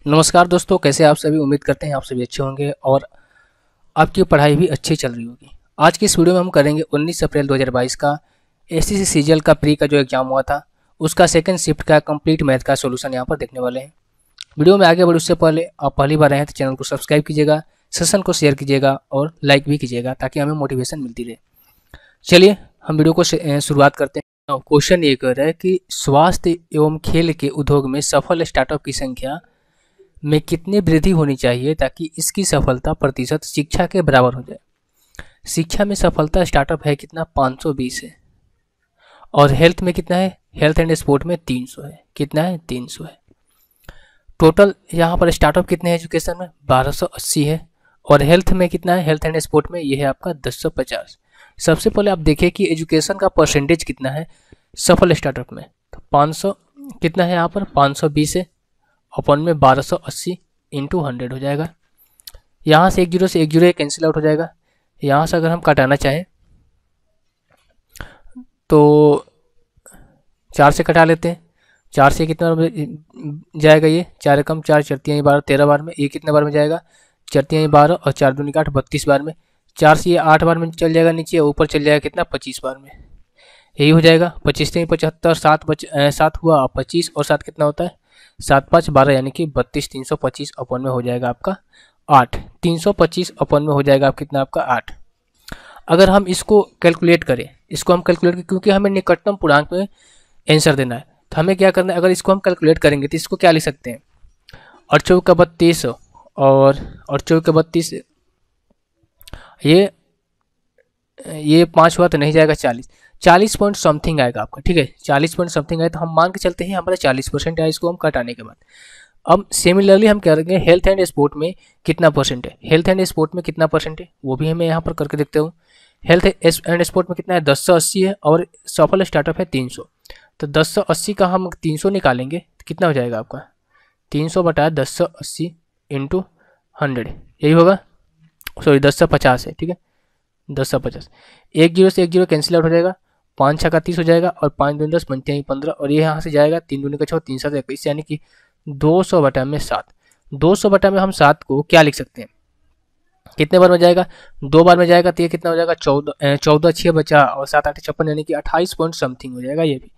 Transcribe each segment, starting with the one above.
नमस्कार दोस्तों, कैसे आप सभी। उम्मीद करते हैं आप सभी अच्छे होंगे और आपकी पढ़ाई भी अच्छी चल रही होगी। आज की इस वीडियो में हम करेंगे 19 अप्रैल 2022 का एसएससी सीजीएल का प्री का जो एग्जाम हुआ था उसका सेकंड शिफ्ट का कंप्लीट मैथ का सॉल्यूशन यहाँ पर देखने वाले हैं। वीडियो में आगे बढ़े उससे पहले आप पहली बार आए हैं तो चैनल को सब्सक्राइब कीजिएगा, सेशन को शेयर कीजिएगा और लाइक भी कीजिएगा ताकि हमें मोटिवेशन मिलती रहे। चलिए हम वीडियो को शुरुआत करते हैं। क्वेश्चन ये कर रहा है कि स्वास्थ्य एवं खेल के उद्योग में सफल स्टार्टअप की संख्या में कितनी वृद्धि होनी चाहिए ताकि इसकी सफलता प्रतिशत शिक्षा के बराबर हो जाए। शिक्षा में सफलता स्टार्टअप है कितना, 520 है। और हेल्थ में कितना है, हेल्थ एंड स्पोर्ट में 300 है। कितना है, 300 है। टोटल यहाँ पर स्टार्टअप कितने हैं एजुकेशन में, 1280 है। और हेल्थ में कितना है, हेल्थ एंड स्पोर्ट में ये है आपका 1050। सबसे पहले आप देखिए कि एजुकेशन का परसेंटेज कितना है सफल स्टार्टअप में। तो 500 कितना है यहाँ पर, 520 है। अपन में 1280 इंटू 100 हो जाएगा। यहाँ से एक जीरो कैंसिल आउट हो जाएगा। यहाँ से अगर हम कटाना चाहें तो 4 से कटा लेते हैं। 4 से कितना जाएगा, ये 4 कम 4 चरतियाँ 12, 13 बार में। ये कितने बार में जाएगा, चरतियाँ 12 और 4 दूनी 8, 32 बार में। 4 से ये 8 बार में चल जाएगा नीचे, ऊपर चल जाएगा कितना, 25 बार में। यही हो जाएगा। 25 से 75, 7 हुआ, 25 और 7 कितना होता है, 7 5 12, यानी कि 32। 325 अपन में हो जाएगा आपका 8। 325 अपन में हो जाएगा आप कितना, आपका 8। अगर हम इसको कैलकुलेट करें, इसको हम कैलकुलेट करें क्योंकि हमें निकटतम पूर्णांक में आंसर देना है, तो हमें क्या करना है, अगर इसको हम कैलकुलेट करेंगे तो इसको क्या लिख सकते हैं, 8 चौका 32 और 8 चौका 32, ये 5 हुआ तो नहीं जाएगा, 40 पॉइंट समथिंग आएगा आपका। ठीक है, 40 पॉइंट समथिंग आए तो हम मान के चलते हैं हमारा 40% आया इसको हम कटाने के बाद। अब सिमिलरली हम क्या करेंगे, हेल्थ एंड स्पोर्ट में कितना परसेंट है, हेल्थ एंड स्पोर्ट में कितना परसेंट है वो भी हमें यहाँ पर करके देखते हूँ। हेल्थ एंड स्पोर्ट में कितना है, 1080 है और सफल स्टार्टअप है 300। तो 1080 का हम 300 निकालेंगे तो कितना हो जाएगा आपका, 300 बटा 1080 इंटू 100, यही होगा। सॉरी 1050 है, ठीक है, 1050। एक जीरो से एक जीरो कैंसिल आउट हो जाएगा, 5 छक्का 30 हो जाएगा और 5 दूनी 10, 5 15 और ये यहाँ से जाएगा 3 दूनी का 6, 3 7 21, यानी कि 200 बटा में 7। 200 बटा में हम 7 को क्या लिख सकते हैं, कितने बार में जाएगा, 2 बार में जाएगा तो ये कितना हो जाएगा, 14 6 बचा और 7 8 56, यानी कि 28 पॉइंट समथिंग हो जाएगा ये भी।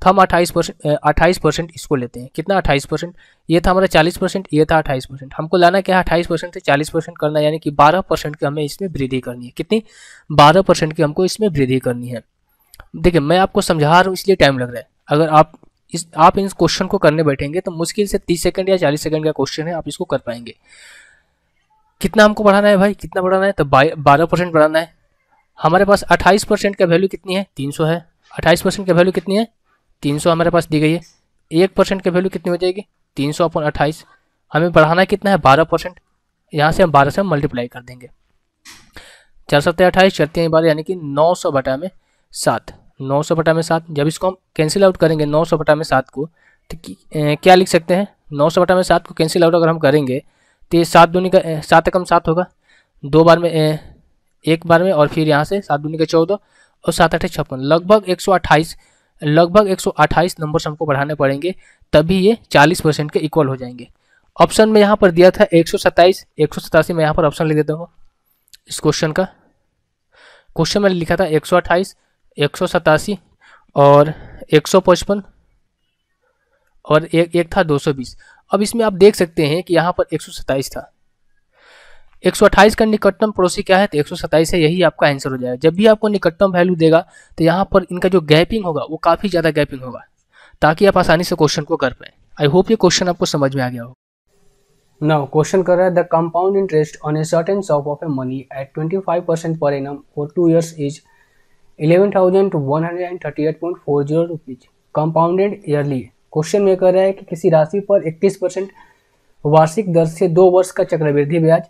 तो हम 28% इसको लेते हैं। कितना, 28%। ये था हमारा 40%, ये था 28%। हमको लाना क्या है, 28% से 40% करना, यानी कि 12% की हमें इसमें वृद्धि करनी है। कितनी, 12% की हमको इसमें वृद्धि करनी है। देखिए मैं आपको समझा रहा हूँ इसलिए टाइम लग रहा है। अगर आप इन क्वेश्चन को करने बैठेंगे तो मुश्किल से 30 सेकंड या 40 सेकंड का क्वेश्चन है, आप इसको कर पाएंगे। कितना हमको बढ़ाना है भाई, कितना बढ़ाना है, तो 12% बढ़ाना है। हमारे पास 28% का वैल्यू कितनी है, 300 है। 28% का वैल्यू कितनी है, 300 हमारे पास दी गई है। 1% का वैल्यू कितनी हो जाएगी, 300 अपॉन 28। हमें बढ़ाना कितना है, 12%। यहाँ से हम 12 से मल्टीप्लाई कर देंगे। 4 7 28, 4 12, यानी कि 900 बटा में 7। 900 बटा में 7, जब इसको हम कैंसिल आउट करेंगे 900 बटा में 7 को, तो क्या लिख सकते हैं, 900 बटा में 7 को कैंसिल आउट अगर हम करेंगे तो ये 7 दूनी का 7 एकम 7 होगा, 2 बार में एक बार में, और फिर यहाँ से 7 दूनी का 14 और 7 8 56, लगभग 128 नंबर हमको बढ़ाने पड़ेंगे, तभी ये 40% के इक्वल हो जाएंगे। ऑप्शन में यहाँ पर दिया था 127, 187 में यहाँ पर ऑप्शन लिख देता हूँ। इस क्वेश्चन का क्वेश्चन में लिखा था 128, 187 और 155 और एक था 220। अब इसमें आप देख सकते हैं कि यहाँ पर 127 था, 128 का निकटतम पड़ोसी क्या है, तो 127 है, यही आपका आंसर हो जाएगा। जब भी आपको निकटतम वैल्यू देगा तो यहाँ पर इनका जो गैपिंग होगा वो काफ़ी ज़्यादा गैपिंग होगा, ताकि आप आसानी से क्वेश्चन को कर पाएँ। आई होप ये क्वेश्चन आपको समझ में आ गया हो। नाउ क्वेश्चन कर रहा है, the compound interest on a certain some of a money at 25% per annum for 2 years is 11,138.40 rupees compounded yearly. Question में कह रहा है कि किसी राशि पर 21% वार्षिक दर से 2 वर्ष का चक्रवृद्धि ब्याज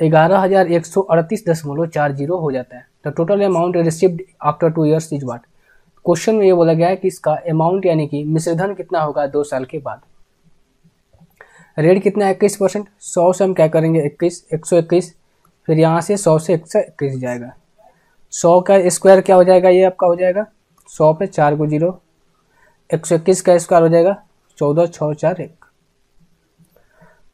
11,138.40 हो जाता है। The total amount received after 2 years is what. Question में ये बोला गया है कि इसका अमाउंट यानी कि मिश्रधन कितना होगा 2 साल के बाद। रेट कितना है, 21%। 100 से हम क्या करेंगे, 121, फिर यहाँ से 100 से 121 जाएगा। 100 का स्क्वायर क्या हो जाएगा, ये आपका हो जाएगा 100 पे 4 को 0, 121 का स्क्वायर हो जाएगा 14 6 4 1।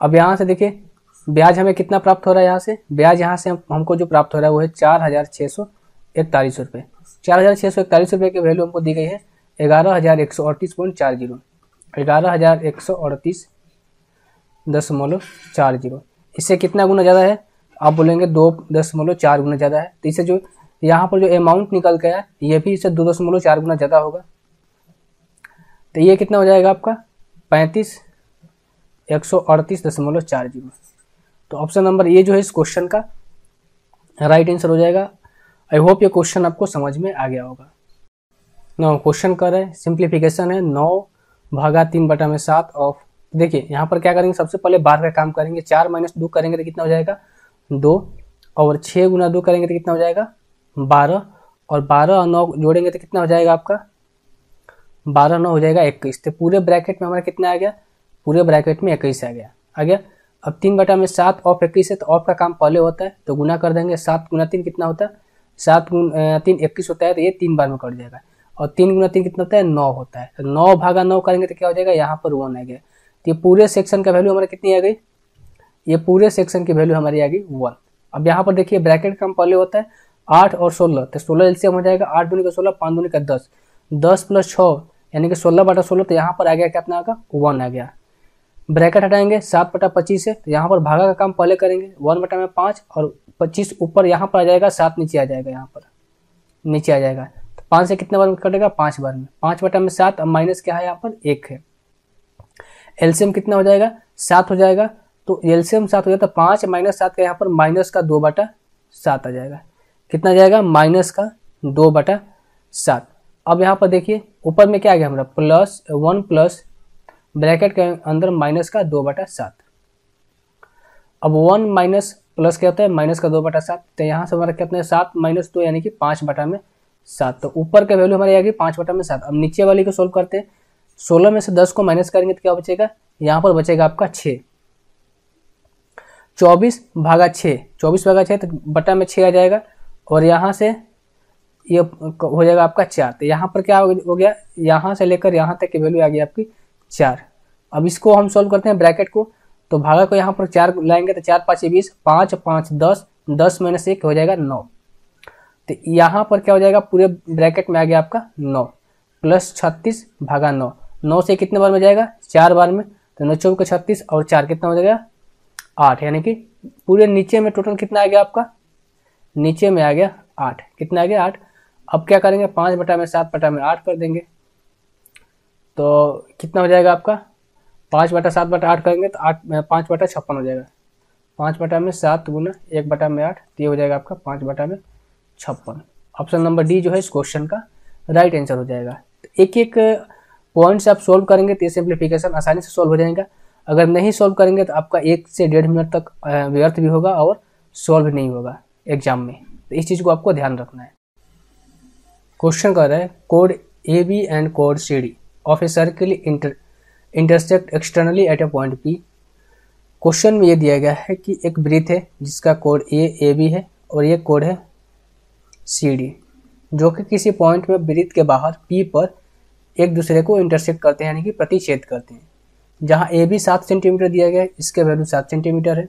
अब यहाँ से देखिए ब्याज हमें कितना प्राप्त हो रहा है, यहाँ से ब्याज यहाँ से हमको जो प्राप्त हो रहा है वो है 4,641 रुपये। 4,641 रुपये की वैल्यू हमको दी गई है 11,138.40, 11,138.40। इससे कितना गुना ज़्यादा है, आप बोलेंगे 2.4 गुना ज़्यादा है। तो इससे जो यहाँ पर जो अमाउंट निकल गया है ये भी इससे 2.4 गुना ज़्यादा होगा। तो ये कितना हो जाएगा आपका 35,138.40। तो ऑप्शन नंबर ए जो है इस क्वेश्चन का राइट आंसर हो जाएगा। आई होप ये क्वेश्चन आपको समझ में आ गया होगा। नौ क्वेश्चन कर रहे हैं, सिंप्लीफिकेशन है 9 भागा 3/7 ऑफ। देखिए यहाँ पर क्या करेंगे, सबसे पहले बार का काम करेंगे। 4 - 2 करेंगे तो कितना हो जाएगा 2, और 6 गुना 2 करेंगे तो कितना हो जाएगा 12, और 12 और 9 जोड़ेंगे तो कितना हो जाएगा आपका 12 9 हो जाएगा 21। तो पूरे ब्रैकेट में हमारा कितना आ गया, पूरे ब्रैकेट में 21 आ गया। अब 3/7 ऑफ 21 है, तो ऑफ का काम पहले होता है तो गुना कर देंगे। 7 गुना 3 कितना होता है, 7 गुना 3 21 होता है, तो ये 3 बार में कट जाएगा। और 3 गुना 3 कितना होता है 9 होता है। तो 9 भागा 9 करेंगे तो क्या हो जाएगा, यहाँ पर 1 आ गया। तो ये पूरे सेक्शन का वैल्यू हमारा कितनी आ गई, ये पूरे सेक्शन की वैल्यू हमारी आ गई 1। अब यहाँ पर देखिए ब्रैकेट का काम पहले होता है 8 और 16, तो 16 एलसीएम हो जाएगा 8 दूनी का 16, 5 दूनी का 10, 10 + 6 यानी कि 16/16। तो यहाँ पर आ गया कितना आएगा 1 आ गया। ब्रैकेट हटाएंगे 7/25 है, तो यहाँ पर भागा का काम पहले करेंगे। 1/5 और 25 ऊपर यहाँ पर आ जाएगा, 7 नीचे आ जाएगा, यहाँ पर नीचे आ जाएगा। तो 5 से कितने बार में कटेगा 5 बार में। 5/7 अब माइनस क्या है यहाँ पर 1 है। एलसीएम कितना हो जाएगा 7 हो जाएगा। तो एलसीएम 7 हो जाता है, 5 - 7 का यहाँ पर -2/7 आ जाएगा। कितना जाएगा -2/7। अब यहाँ पर देखिए ऊपर में क्या आ गया हमारा +1 प्लस ब्रैकेट के अंदर -2/7। अब 1 माइनस प्लस क्या होता है -2/7। तो यहाँ से हमारा कितना है 7 - 2 यानी कि 5/7। तो ऊपर का वैल्यू हमारी आ गई 5/7। अब नीचे वाली को सोल्व करते हैं। 16 में से 10 को माइनस करेंगे तो क्या बचेगा, यहाँ पर बचेगा आपका 6। 24/6, 24/6 तो बटा में 6 आ जाएगा, और यहाँ से ये हो जाएगा आपका 4। तो यहाँ पर क्या हो गया, यहाँ से लेकर यहाँ तक की वैल्यू आ गई आपकी 4। अब इसको हम सॉल्व करते हैं ब्रैकेट को। तो भागा को यहाँ पर 4 लाएंगे तो 4 × 5 = 20, 5 × 5 = 10, 10 - 1 हो जाएगा 9। तो यहाँ पर क्या हो जाएगा पूरे ब्रैकेट में आ गया आपका 9 + 36/9। 9 से कितने बार में जाएगा 4 बार में। तो 9 × 4 = 36 और 4 कितना हो जाएगा 8, यानी कि पूरे नीचे में टोटल कितना आ गया आपका, नीचे में आ गया 8। कितना आ गया 8। अब क्या करेंगे 5/7/8 कर देंगे, तो कितना हो जाएगा आपका 5/7/8 करेंगे तो 5/56 हो जाएगा। 5/7 गुना 1/8, तो ये हो जाएगा आपका 5/56। ऑप्शन नंबर डी जो है इस क्वेश्चन का राइट आंसर हो जाएगा। एक एक पॉइंट से आप सोल्व करेंगे तो ये सिंप्लीफिकेशन आसानी से सोल्व हो जाएगा। अगर नहीं सोल्व करेंगे तो आपका 1 से 1.5 मिनट तक व्यर्थ भी होगा और सोल्व नहीं होगा एग्जाम में। तो इस चीज़ को आपको ध्यान रखना है। क्वेश्चन कर रहा है कोड AB एंड कोड CD of a circle intersect externally at a point P। Question में ये दिया गया है कि एक वृत्त है जिसका कोड AB है और ये कोड है CD, जो कि किसी पॉइंट में वृत्त के बाहर P पर एक दूसरे को इंटरसेक्ट करते हैं, यानी कि प्रतिच्छेद करते हैं। जहाँ AB 7 सेंटीमीटर दिया गया है, इसका वैल्यू 7 सेंटीमीटर है।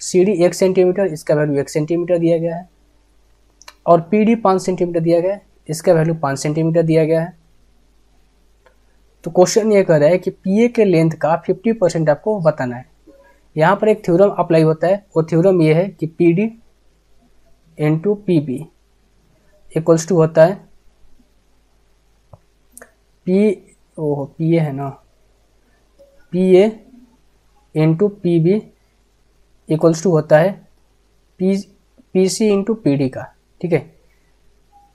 CD 1 सेंटीमीटर, इसका वैल्यू 1 सेंटीमीटर दिया गया है। और PD 5 सेंटीमीटर दिया गया है, इसका वैल्यू 5 सेंटीमीटर दिया गया है। तो क्वेश्चन ये कह रहा है कि PA के लेंथ का 50% आपको बताना है। यहाँ पर एक थ्योरम अप्लाई होता है, वो थ्योरम ये है कि PD × PB इक्वल्स टू होता है PA है ना, PA × PB इक्वल्स टू होता है PC × PD का। ठीक है,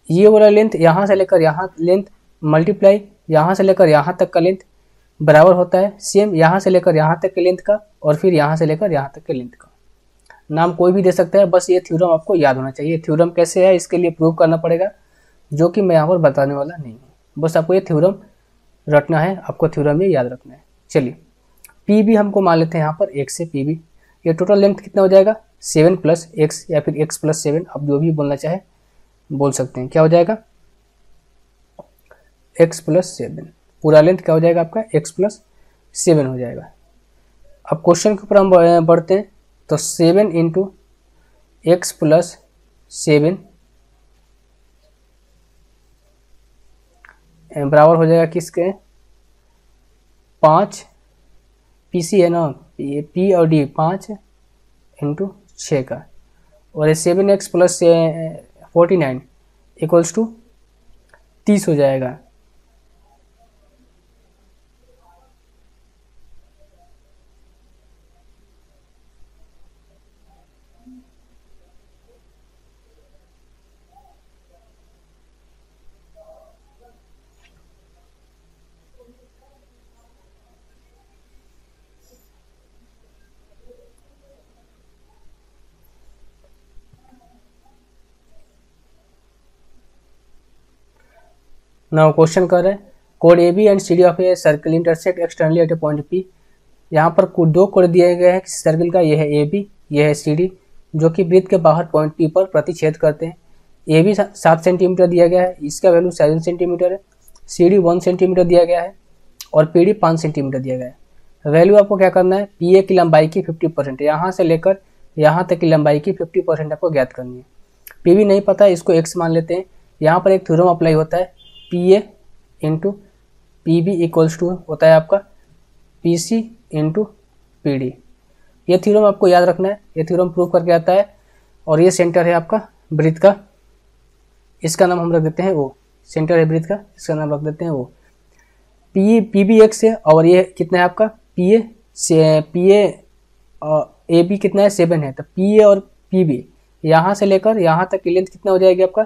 ये वाला लेंथ यहाँ से लेकर यहाँ लेंथ मल्टीप्लाई यहाँ से लेकर यहाँ तक का लेंथ बराबर होता है सेम यहाँ से लेकर यहाँ तक के लेंथ का, और फिर यहाँ से लेकर यहाँ तक के लेंथ का। नाम कोई भी दे सकता है, बस ये थ्योरम आपको याद होना चाहिए। थ्योरम कैसे है इसके लिए प्रूव करना पड़ेगा, जो कि मैं यहाँ पर बताने वाला नहीं हूँ। बस आपको ये थ्योरम रटना है, आपको थ्योरम ये याद रखना है। चलिए PB हमको मान लेते हैं यहाँ पर 1 से PB। ये टोटल लेंथ कितना हो जाएगा 7 + x या फिर x + 7, आप जो भी बोलना चाहे बोल सकते हैं। क्या हो जाएगा x + 7, पूरा लेंथ क्या हो जाएगा आपका x + 7 हो जाएगा। अब क्वेश्चन के ऊपर हम बढ़ते हैं। तो 7 इंटू एक्स प्लस 7 बराबर हो जाएगा किसके, 5 पीसी है ना, पी और डी 5 इंटू 6 का, और ये 7x प्लस 49 इक्वल्स टू 30 हो जाएगा। नाउ क्वेश्चन कर रहे हैं कोड A B and C D of a circle intersect externally at a point P. यहाँ पर दो कोड दिए गए हैं सर्कल का, यह है ए बी, यह है सी डी, जो कि वृत्त के बाहर पॉइंट पी पर प्रतिच्छेद करते हैं। ए बी 7 सेंटीमीटर दिया गया है, इसका वैल्यू 7 सेंटीमीटर है। सी डी 1 सेंटीमीटर दिया गया है और पी डी 5 सेंटीमीटर दिया गया है। वैल्यू आपको क्या करना है, पी ए की लंबाई की 50%, यहाँ से लेकर यहाँ तक की लंबाई की 50% आपको ज्ञात करनी है। पी बी नहीं पता है, इसको एक्स मान लेते हैं। यहाँ पर एक थ्योरम अप्लाई होता है, P A into P B equals to होता है आपका P C into P D. ये थ्योरम आपको याद रखना है, ये थ्योरम प्रूव करके आता है। और ये सेंटर है आपका वृत्त का, इसका नाम हम रख देते हैं ओ, सेंटर है वृत्त का, इसका नाम रख देते हैं ओ। पी बी एक्स है और ये कितना है आपका पी ए से, पी ए बी कितना है 7 है, तो पी ए और पी बी यहाँ से लेकर यहाँ तक की लेंथ कितना हो जाएगी आपका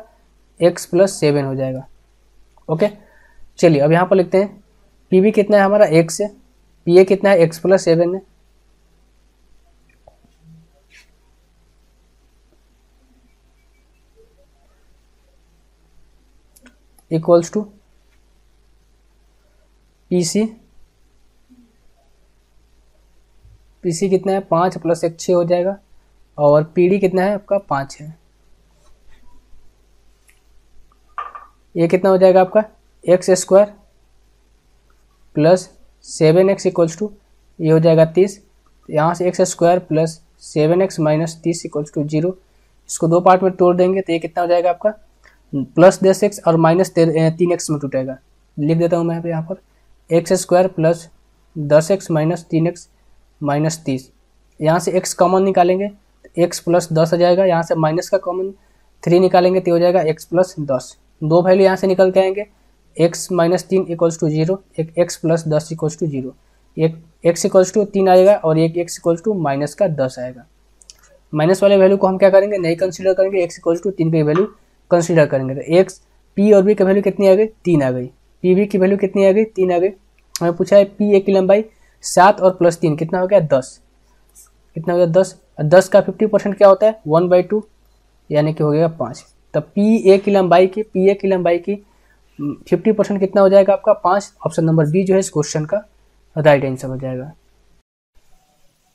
x प्लस 7 हो जाएगा। ओके चलिए अब यहाँ पर लिखते हैं पी बी कितना है हमारा x है, पी ए कितना है x प्लस 7 है, equals to P C, P C कितना है 5 प्लस 1 6 हो जाएगा, और पी डी कितना है आपका 5 है। ये कितना हो जाएगा आपका x square plus 7x equals to, ये हो जाएगा 30, यहाँ से x square plus 7x minus 30 equals to 0। इसको दो पार्ट में तोड़ देंगे तो ये कितना हो जाएगा आपका प्लस 10x और माइनस 3x में टूटेगा। लिख देता हूँ मैं यहाँ पर x square plus 10x minus 3x minus 30, यहाँ से x कॉमन निकालेंगे तो x प्लस 10 हो जाएगा, यहाँ से माइनस का कॉमन 3 निकालेंगे तो हो जाएगा x प्लस 10। दो वैल्यू यहाँ से निकल के आएंगे, x माइनस 3 इक्वल्स टू 0, एक x प्लस 10 इक्वल्स टू 0, एक x इक्वल्स टू 3 आएगा और एक x इक्वल्स टू माइनस का 10 आएगा। माइनस वाले वैल्यू को हम क्या करेंगे, नहीं कंसीडर करेंगे, x इक्वल्स टू 3 की वैल्यू कंसीडर करेंगे। तो x p और b की वैल्यू कितनी आ गई 3 आ गई, पी बी की वैल्यू कितनी आ गई 3 आ गई। हमें पूछा है पी ए की लंबाई 7 और प्लस 3 कितना हो गया 10, कितना हो गया 10, 10 का 50% क्या होता है 1/2 यानी कि हो गया 5। तब पी ए की लंबाई की 50% कितना हो जाएगा आपका 5। ऑप्शन नंबर बी जो है इस क्वेश्चन का राइट आंसर हो जाएगा।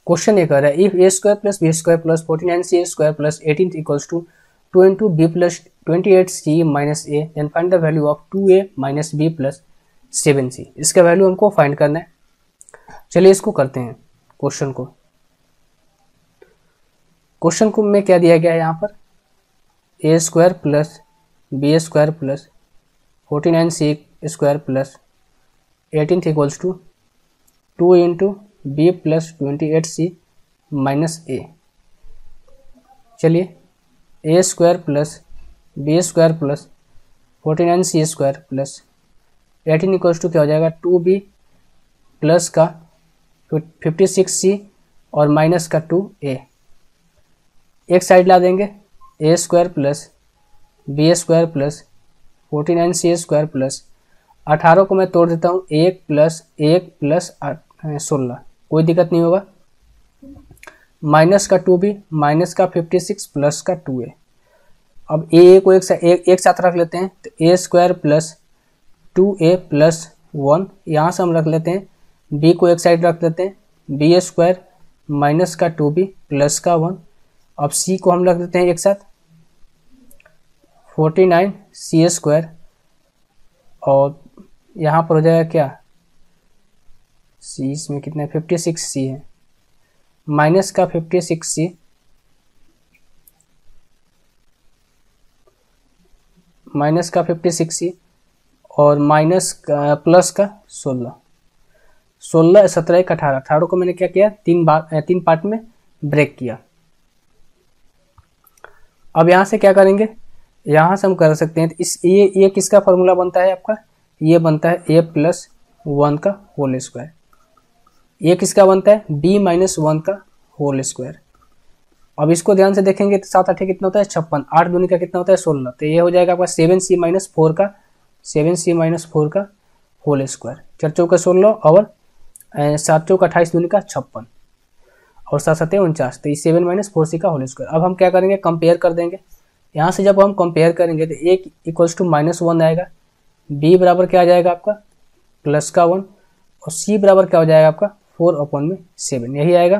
क्वेश्चन ये कह रहा है if a square plus B square plus 49c square plus 18 equals to 2 into B plus 28c minus a, then find the value of 2a minus b plus 7c। इसका value हमको find करना है। चलिए इसको करते हैं क्वेश्चन को में क्या दिया गया है यहाँ पर A square plus B square plus 49c square plus 18 equals to 2 into B plus 28c minus A. चलिए A square plus B square plus 49c square plus 18 equals to क्या हो जाएगा 2b प्लस का 56c और minus का 2a। एक side ला देंगे A square plus B square plus 49c square plus 18 को मैं तोड़ देता हूँ 1 प्लस 16, कोई दिक्कत नहीं होगा, माइनस का 2b माइनस का 56 प्लस का 2a। अब ए को एक साथ रख लेते हैं तो ए स्क्वायर प्लस 2a प्लस 1, यहाँ से हम रख लेते हैं b को एक साइड रख लेते हैं बी स्क्वायर माइनस का 2b प्लस का 1। अब c को हम रख देते हैं एक साथ 49c स्क्वायर, और यहाँ पर हो जाएगा क्या c, इसमें कितना है 56c है, माइनस का 56C माइनस का 56C और माइनस प्लस का 16, 16 17 1 18, 18 को मैंने क्या किया, तीन पार्ट में ब्रेक किया। अब यहाँ से क्या करेंगे, यहाँ से हम कर सकते हैं इस ये किसका फॉर्मूला बनता है आपका, ये बनता है a+1 का होल स्क्वायर। ये किसका बनता है, b-1 का होल स्क्वायर। अब इसको ध्यान से देखेंगे तो 7 8 कितना होता है 56, 8 दूनी का कितना होता है 16, तो ये हो जाएगा आपका 7c-4 का होल स्क्वायर। 4 चौका 16 और 7 चौका 28 दूनी का 56 और 7 7 49, तो ये 7-4c का होल स्क्वायर। अब हम क्या करेंगे, कंपेयर कर देंगे। यहाँ से जब हम कंपेयर करेंगे तो a = -1 आएगा, b बराबर क्या आ जाएगा आपका +1 और c बराबर क्या हो जाएगा आपका 4/7, यही आएगा।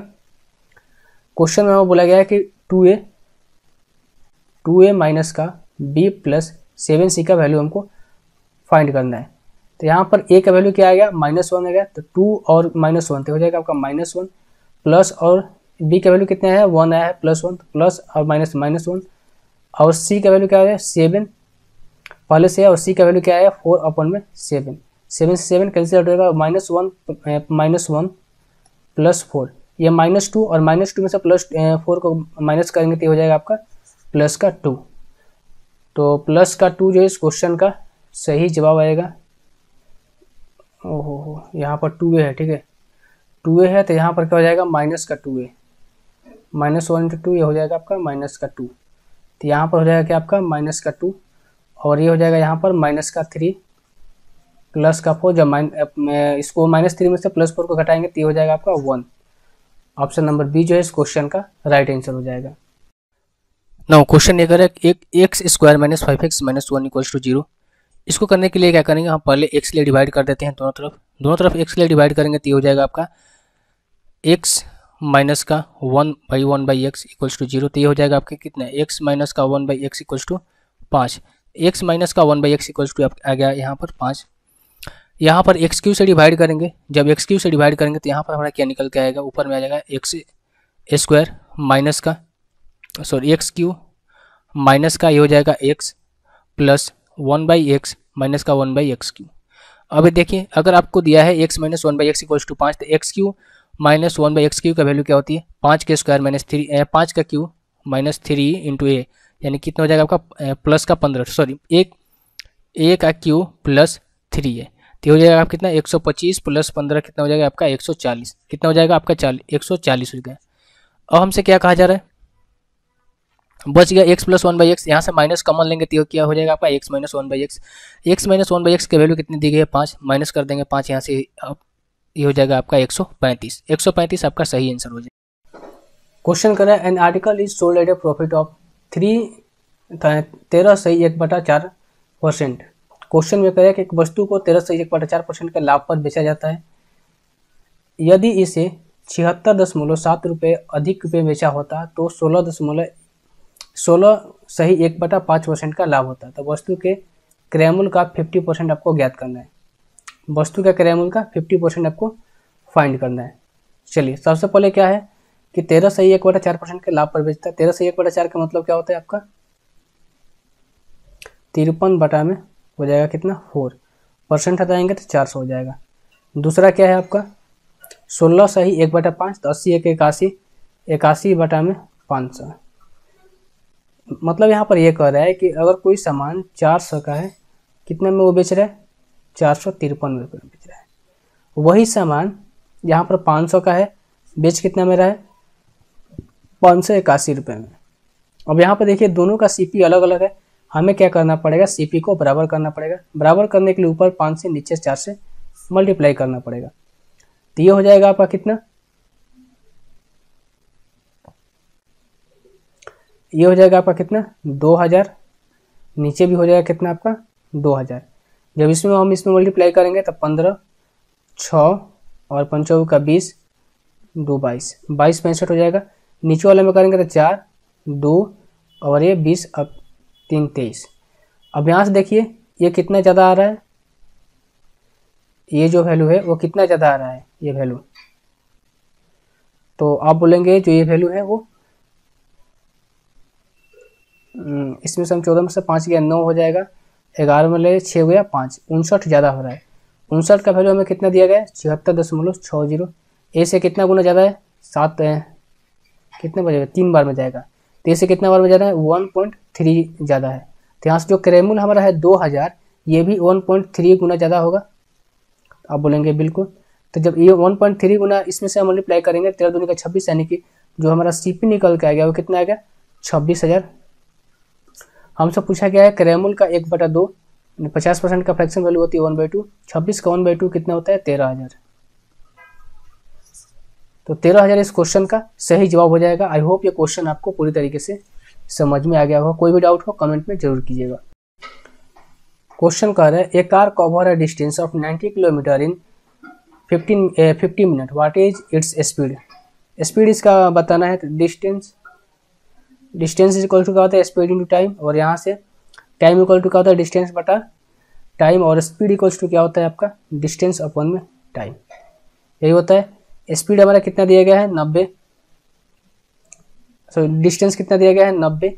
क्वेश्चन में बोला गया है कि 2a माइनस का b + 7c का वैल्यू हमको फाइंड करना है। तो यहाँ पर a का वैल्यू क्या आ गया, -1 आ गया, तो 2 और -1 तो हो जाएगा आपका -1 प्लस, और b का वैल्यू कितना है 1 आया है, +1 तो प्लस और -1 और c का वैल्यू क्या आ गया 7 पहले से है, और c का वैल्यू क्या आया 4/7, 7 से 7 कैंसिल आउट होगा, -1 +4, ये -2 और -2 में से +4 को माइनस करेंगे तो हो जाएगा आपका +2। तो +2 जो है इस क्वेश्चन का सही जवाब आएगा। ओहो यहाँ पर 2a है, ठीक है 2a है, तो यहाँ पर क्या हो जाएगा -2a, -1 × 2 ये हो जाएगा आपका -2, तो यहाँ पर हो जाएगा क्या आपका -2 और ये हो जाएगा यहाँ पर -3 +4, जब इसको -3 में से +4 को घटाएंगे तो ये हो जाएगा आपका 1। ऑप्शन नंबर बी जो है इस क्वेश्चन का राइट आंसर हो जाएगा। नो क्वेश्चन ये करें x² - 5x - 1 = 0। इसको करने के लिए क्या करेंगे, हम पहले x के लिए डिवाइड कर देते हैं, दोनों तरफ x के लिए डिवाइड करेंगे तो ये हो जाएगा आपका x माइनस का 1/1/x = 0, तो ये हो जाएगा आपके कितना x माइनस का 1/x = 5, x माइनस का 1/x = आ गया यहाँ पर 5। यहाँ पर x³ से डिवाइड करेंगे, जब x³ से डिवाइड करेंगे तो यहाँ पर हमारा क्या निकल के आएगा, ऊपर में आ जाएगा x² माइनस का x³ माइनस का ये हो जाएगा x प्लस 1/x माइनस का 1/x³। अब देखिए अगर आपको दिया है x - 1/x = 5, तो x³ - 1/x³ का वैल्यू क्या होती है 5 के स्क्वायर -3 5 का क्यू -3 × a, यानी कितना हो जाएगा आपका प्लस का 15 a का क्यू +3 है, तो हो जाएगा आप कितना 125 + 15 कितना हो जाएगा आपका 140, कितना हो जाएगा आपका 140 हो गया। अब हमसे क्या कहा जा रहा है, बच गया x + 1/x, यहाँ से माइनस कॉमन लेंगे तो क्या हो जाएगा आपका x - 1/x, x - 1/x की वैल्यू कितनी दी गई है 5, माइनस कर देंगे 5 यहाँ से, अब ये हो जाएगा आपका 135 आपका सही आंसर हो जाएगा। क्वेश्चन कर रहा है an article is sold at A profit of 13.1/4%। Question में कह रहा है कि एक वस्तु को 13.1/4% के लाभ पर बेचा जाता है। यदि इसे 76.7 रुपये अधिक रुपये बेचा होता तो 16.1/5% का लाभ होता। तो वस्तु के क्रय मूल्य का 50% आपको ज्ञात करना है, वस्तु का क्रय मूल्य का 50% आपको फाइंड करना है। चलिए सबसे पहले क्या है कि 13.1/4% के लाभ पर बेचता है। 13.1/4 का मतलब क्या होता है आपका 53 बटा में हो जाएगा कितना 4%, हटाएंगे तो 400 हो जाएगा। दूसरा क्या है आपका 16.1/5, तो 80 × 81, 81 बटा में 500। मतलब यहाँ पर ये कह रहा है कि अगर कोई सामान 400 का है, कितने में वो बेच रहा है 453 रुपये में बेच रहा है। वही सामान यहाँ पर 500 का है, बेच कितना में रहा है 581 रुपये में। अब यहाँ पर देखिए दोनों का सीपी अलग अलग है, हमें क्या करना पड़ेगा सीपी को बराबर करना पड़ेगा। बराबर करने के लिए ऊपर 5 से नीचे 4 से मल्टीप्लाई करना पड़ेगा, तो ये हो जाएगा आपका कितना, ये हो जाएगा आपका कितना 2000, नीचे भी हो जाएगा कितना आपका 2000। जब इसमें हम मल्टीप्लाई करेंगे तब 15 6 और 5 का 20 2 22 22 65 हो जाएगा। नीचे वाले में करेंगे तो 4 2 और ये 20 अब 3 23। अब यहाँ से देखिए ये कितना ज़्यादा आ रहा है, ये जो वैल्यू है वो कितना ज़्यादा आ रहा है, ये वैल्यू तो आप बोलेंगे जो ये वैल्यू है वो इसमें से हम 14 में से 5 गया 9 हो जाएगा, 11 में ले 6 गया 5, 59 ज़्यादा हो रहा है। 59 का वैल्यू हमें कितना दिया गया है 76.60। ए से कितना गुना ज़्यादा है 7 कितने बजेगा 3 बार में जाएगा, तो ए से कितना बार में ज़्यादा है 1.3 ज़्यादा है। तो यहाँ से जो क्रेमुल हमारा है 2000, ये भी 1.3 गुना ज़्यादा होगा। आप बोलेंगे बिल्कुल। तो जब ये 1.3 गुना इसमें से मल्टीप्लाई करेंगे 13 दूनी का 26, यानी कि जो हमारा सीपी निकल के आ गया वो कितना आ गया 26,000। हमसे पूछा गया है क्रेमुल का 1/2 50% का फ्रैक्शन वैल्यू होती है 1/2, 26 का 1/2 कितना होता है 13,000। तो 13,000 इस क्वेश्चन का सही जवाब हो जाएगा। आई होप ये क्वेश्चन आपको पूरी तरीके से समझ में आ गया होगा। कोई भी डाउट हो कमेंट में जरूर कीजिएगा। क्वेश्चन कह रहा है a car cover a distance of 90 kilometre in 50 minute, what is its speed. Speed इसका बताना है। तो डिस्टेंस इक्वल टू क्या होता है स्पीड इंटू टाइम, और यहाँ से टाइम इक्वल टू क्या होता है डिस्टेंस बटा टाइम, और स्पीड इक्वल्स टू क्या होता है आपका डिस्टेंस अपॉन में टाइम, यही होता है। स्पीड हमारा कितना दिया गया है 90, सो डिस्टेंस कितना दिया गया है 90,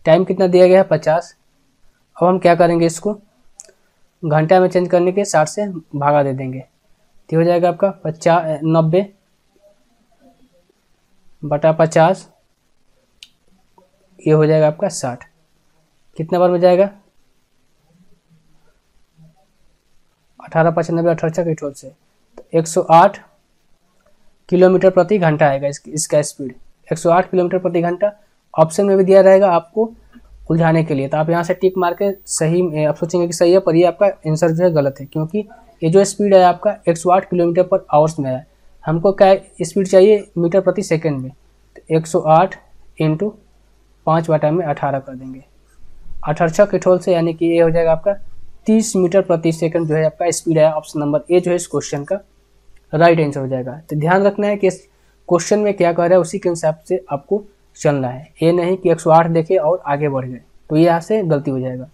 टाइम कितना दिया गया है 50। अब हम क्या करेंगे इसको घंटा में चेंज करने के 60 से भागा दे देंगे, तो हो जाएगा आपका 90 बटा 50, ये हो जाएगा आपका 60। कितना बार में जाएगा 18 95 18 के टोल से, तो 108 किलोमीटर प्रति घंटा आएगा इसका स्पीड 108 किलोमीटर प्रति घंटा। ऑप्शन में भी दिया रहेगा आपको उलझाने के लिए, तो आप यहाँ से टिक मार के सही आप सोचेंगे कि सही है, पर ये आपका आंसर जो है गलत है, क्योंकि ये जो स्पीड है आपका 108 किलोमीटर पर आवर्स में है। हमको क्या स्पीड चाहिए मीटर प्रति सेकंड में, तो 108 इंटू 5/18 कर देंगे 18 के ठोल से, यानी कि ये हो जाएगा आपका 30 मीटर प्रति सेकंड जो है आपका स्पीड है। ऑप्शन नंबर ए जो है इस क्वेश्चन का राइट आंसर हो जाएगा। तो ध्यान रखना है कि इस क्वेश्चन में क्या कह रहा है उसी के हिसाब से आपको चलना है, ये नहीं कि 108 देखे और आगे बढ़ गए, तो यहाँ से गलती हो जाएगा।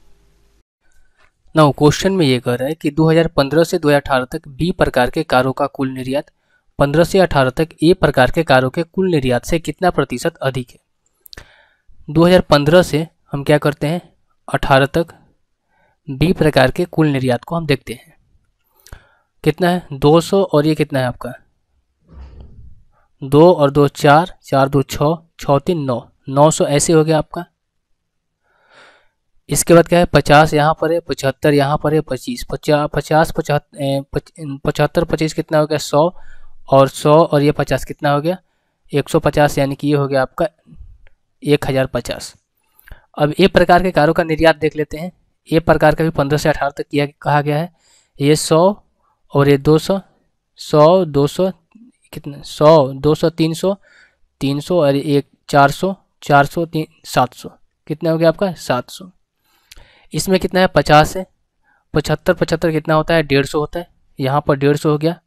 नाउ क्वेश्चन में ये कह रहा है कि 2015 से 2018 तक बी प्रकार के कारों का कुल निर्यात 15 से 18 तक ए प्रकार के कारों के कुल निर्यात से कितना प्रतिशत अधिक है। 2015 से हम क्या करते हैं 18 तक बी प्रकार के कुल निर्यात को हम देखते हैं, कितना है 200, और ये कितना है आपका 2 और 2 4, 4 2 6, 6 3 9, 900 ऐसे हो गया आपका। इसके बाद क्या है 50 यहाँ पर है, 75 यहाँ पर है, 25 75 25 कितना हो गया 100, और 100 और ये 50 कितना हो गया 150, यानी कि ये हो गया आपका 1050। अब ए प्रकार के कारों का निर्यात देख लेते हैं। ए प्रकार का भी 15 से 18 तक किया कहा गया है। ये 100 और ये 200, 100 200 कितना 100 200 300 300 और एक 400 400 700, कितना हो गया आपका 700। इसमें कितना है 50 है, 75 कितना होता है 150 होता है, यहाँ पर 150 हो गया,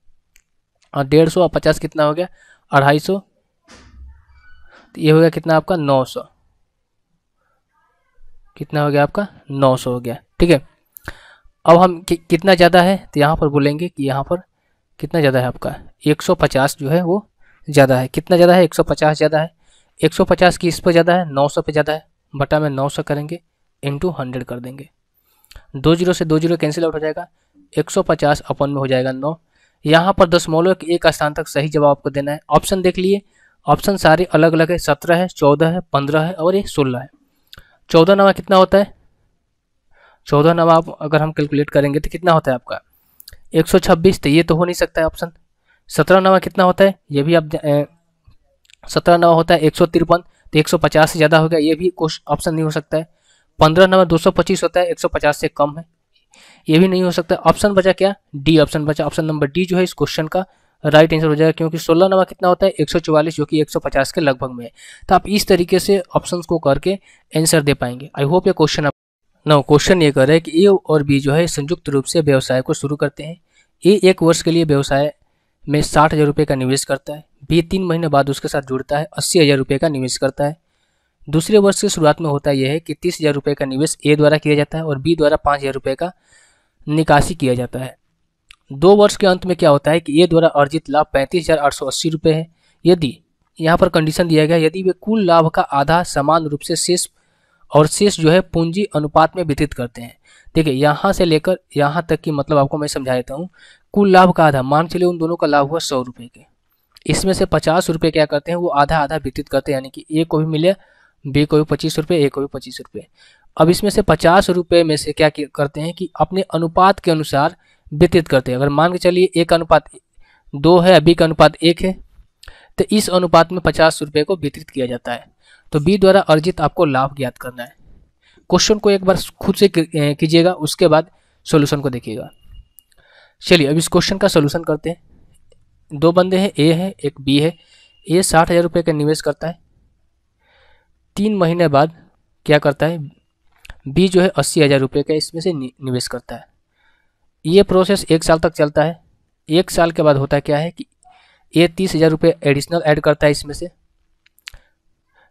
और 150 और 50 कितना हो गया 250, तो ये हो गया कितना आपका 900, कितना हो गया आपका 900 हो गया। ठीक है, अब हम कितना ज़्यादा है, तो यहाँ पर बोलेंगे कि यहाँ पर कितना ज़्यादा है आपका 150 जो है वो ज़्यादा है। कितना ज़्यादा है 150 ज़्यादा है। 150 की इस पर ज़्यादा है 900 पे ज़्यादा है, बटा में 900 करेंगे इंटू 100 कर देंगे, 2 0 से 2 0 कैंसिल आउट हो जाएगा, 150 अपन में हो जाएगा 9। यहाँ पर दशमलव के एक स्थान तक सही जवाब आपको देना है। ऑप्शन देख लिए, ऑप्शन सारे अलग अलग है, 17 है, 14 है, 15 है और ये 16 है। 14 नवा कितना होता है 14 नवा आप अगर हम कैलकुलेट करेंगे तो कितना होता है आपका 126, तो ये तो हो नहीं सकता है ऑप्शन। 17 नवा कितना होता है, ये भी आप 17 नवा होता है 153, तो 150 से ज़्यादा हो गया, ये भी कुछ ऑप्शन नहीं हो सकता है। 15 नवा 225 होता है, 150 से कम है, ये भी नहीं हो सकता। ऑप्शन बचा क्या, डी ऑप्शन बचा। ऑप्शन नंबर डी जो है इस क्वेश्चन का राइट आंसर हो जाएगा, क्योंकि 16 नवा कितना होता है 144, जो कि 150 के लगभग में है। तो आप इस तरीके से ऑप्शंस को करके आंसर दे पाएंगे। आई होप ये क्वेश्चन आप नो क्वेश्चन ये कर रहा है कि ए और बी जो है संयुक्त रूप से व्यवसाय को शुरू करते हैं। ए 1 वर्ष के लिए व्यवसाय में 60,000 रुपये का निवेश करता है, बी 3 महीने बाद उसके साथ जुड़ता है 80,000 रुपये का निवेश करता है। दूसरे वर्ष की शुरुआत में होता यह है कि 30,000 रुपये का निवेश ए द्वारा किया जाता है और बी द्वारा 5,000 रुपये का निकासी किया जाता है। 2 वर्ष के अंत में क्या होता है कि ए द्वारा अर्जित लाभ 35,880 रुपये है। यदि यहाँ पर कंडीशन दिया गया, यदि वे कुल लाभ का आधा समान रूप से शेष जो है पूंजी अनुपात में वितरित करते हैं। देखिए यहाँ से लेकर यहाँ तक की मतलब आपको मैं समझा देता हूँ। कुल लाभ का आधा, मान चलिए उन दोनों का लाभ हुआ 100 रुपये के, इसमें से 50 रुपये क्या करते हैं, वो आधा आधा वितरित करते हैं, यानी कि ए को भी मिले, बी को भी 25 रुपये, ए को भी 25 रुपये। अब इसमें से 50 रुपये में से क्या करते हैं कि अपने अनुपात के अनुसार वितरित करते हैं। अगर मान के चलिए ए का अनुपात 2 है, बी का अनुपात 1 है, तो इस अनुपात में 50 रुपये को वितरित किया जाता है। तो बी द्वारा अर्जित आपको लाभ ज्ञात करना है। क्वेश्चन को एक बार खुद से कीजिएगा, उसके बाद सॉल्यूशन को देखिएगा। चलिए अब इस क्वेश्चन का सॉल्यूशन करते हैं। 2 बंदे हैं, ए है एक बी है। ए 60,000 रुपये का निवेश करता है, 3 महीने बाद क्या करता है, बी जो है 80,000 रुपये का इसमें से निवेश करता है। ये प्रोसेस 1 साल तक चलता है। 1 साल के बाद होता क्या है कि ए 30,000 रुपये एडिशनल ऐड करता है इसमें से,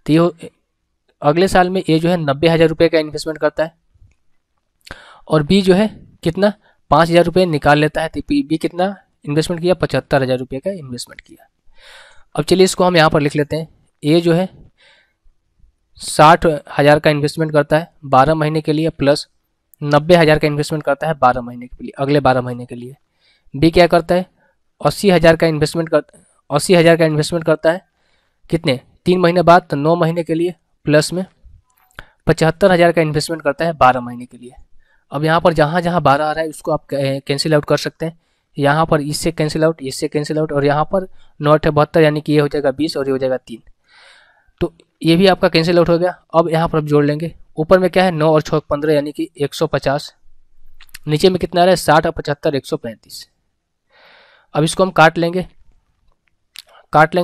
तो ये अगले साल में ए जो है 90,000 रुपये का इन्वेस्टमेंट करता है, और बी जो है कितना 5,000 रुपये निकाल लेता है। तो बी कितना इन्वेस्टमेंट किया, 75,000 रुपये का इन्वेस्टमेंट किया। अब चलिए इसको हम यहाँ पर लिख लेते हैं। ए जो है 60,000 का इन्वेस्टमेंट करता है 12 महीने के लिए, प्लस 90,000 का इन्वेस्टमेंट करता है 12 महीने के लिए, अगले 12 महीने के लिए। बी क्या करता है 80,000 का इन्वेस्टमेंट करता है कितने 3 महीने बाद, तो 9 महीने के लिए, प्लस में 75,000 का इन्वेस्टमेंट करता है 12 महीने के लिए। अब यहाँ पर जहाँ जहाँ 12 आ रहा है उसको आप कैंसिल आउट कर सकते हैं। यहाँ पर इससे कैंसिल आउट, इससे कैंसिल आउट, और यहाँ पर 9 × 72 यानी कि ये हो जाएगा 20 और ये हो जाएगा 3, तो ये भी आपका कैंसिल आउट हो गया। अब यहाँ पर आप जोड़ लेंगे, ऊपर में क्या है 9 और 6 15 यानी कि 150, नीचे में कितना आ रहा है 60 और 75 135। अब इसको हम काट लेंगे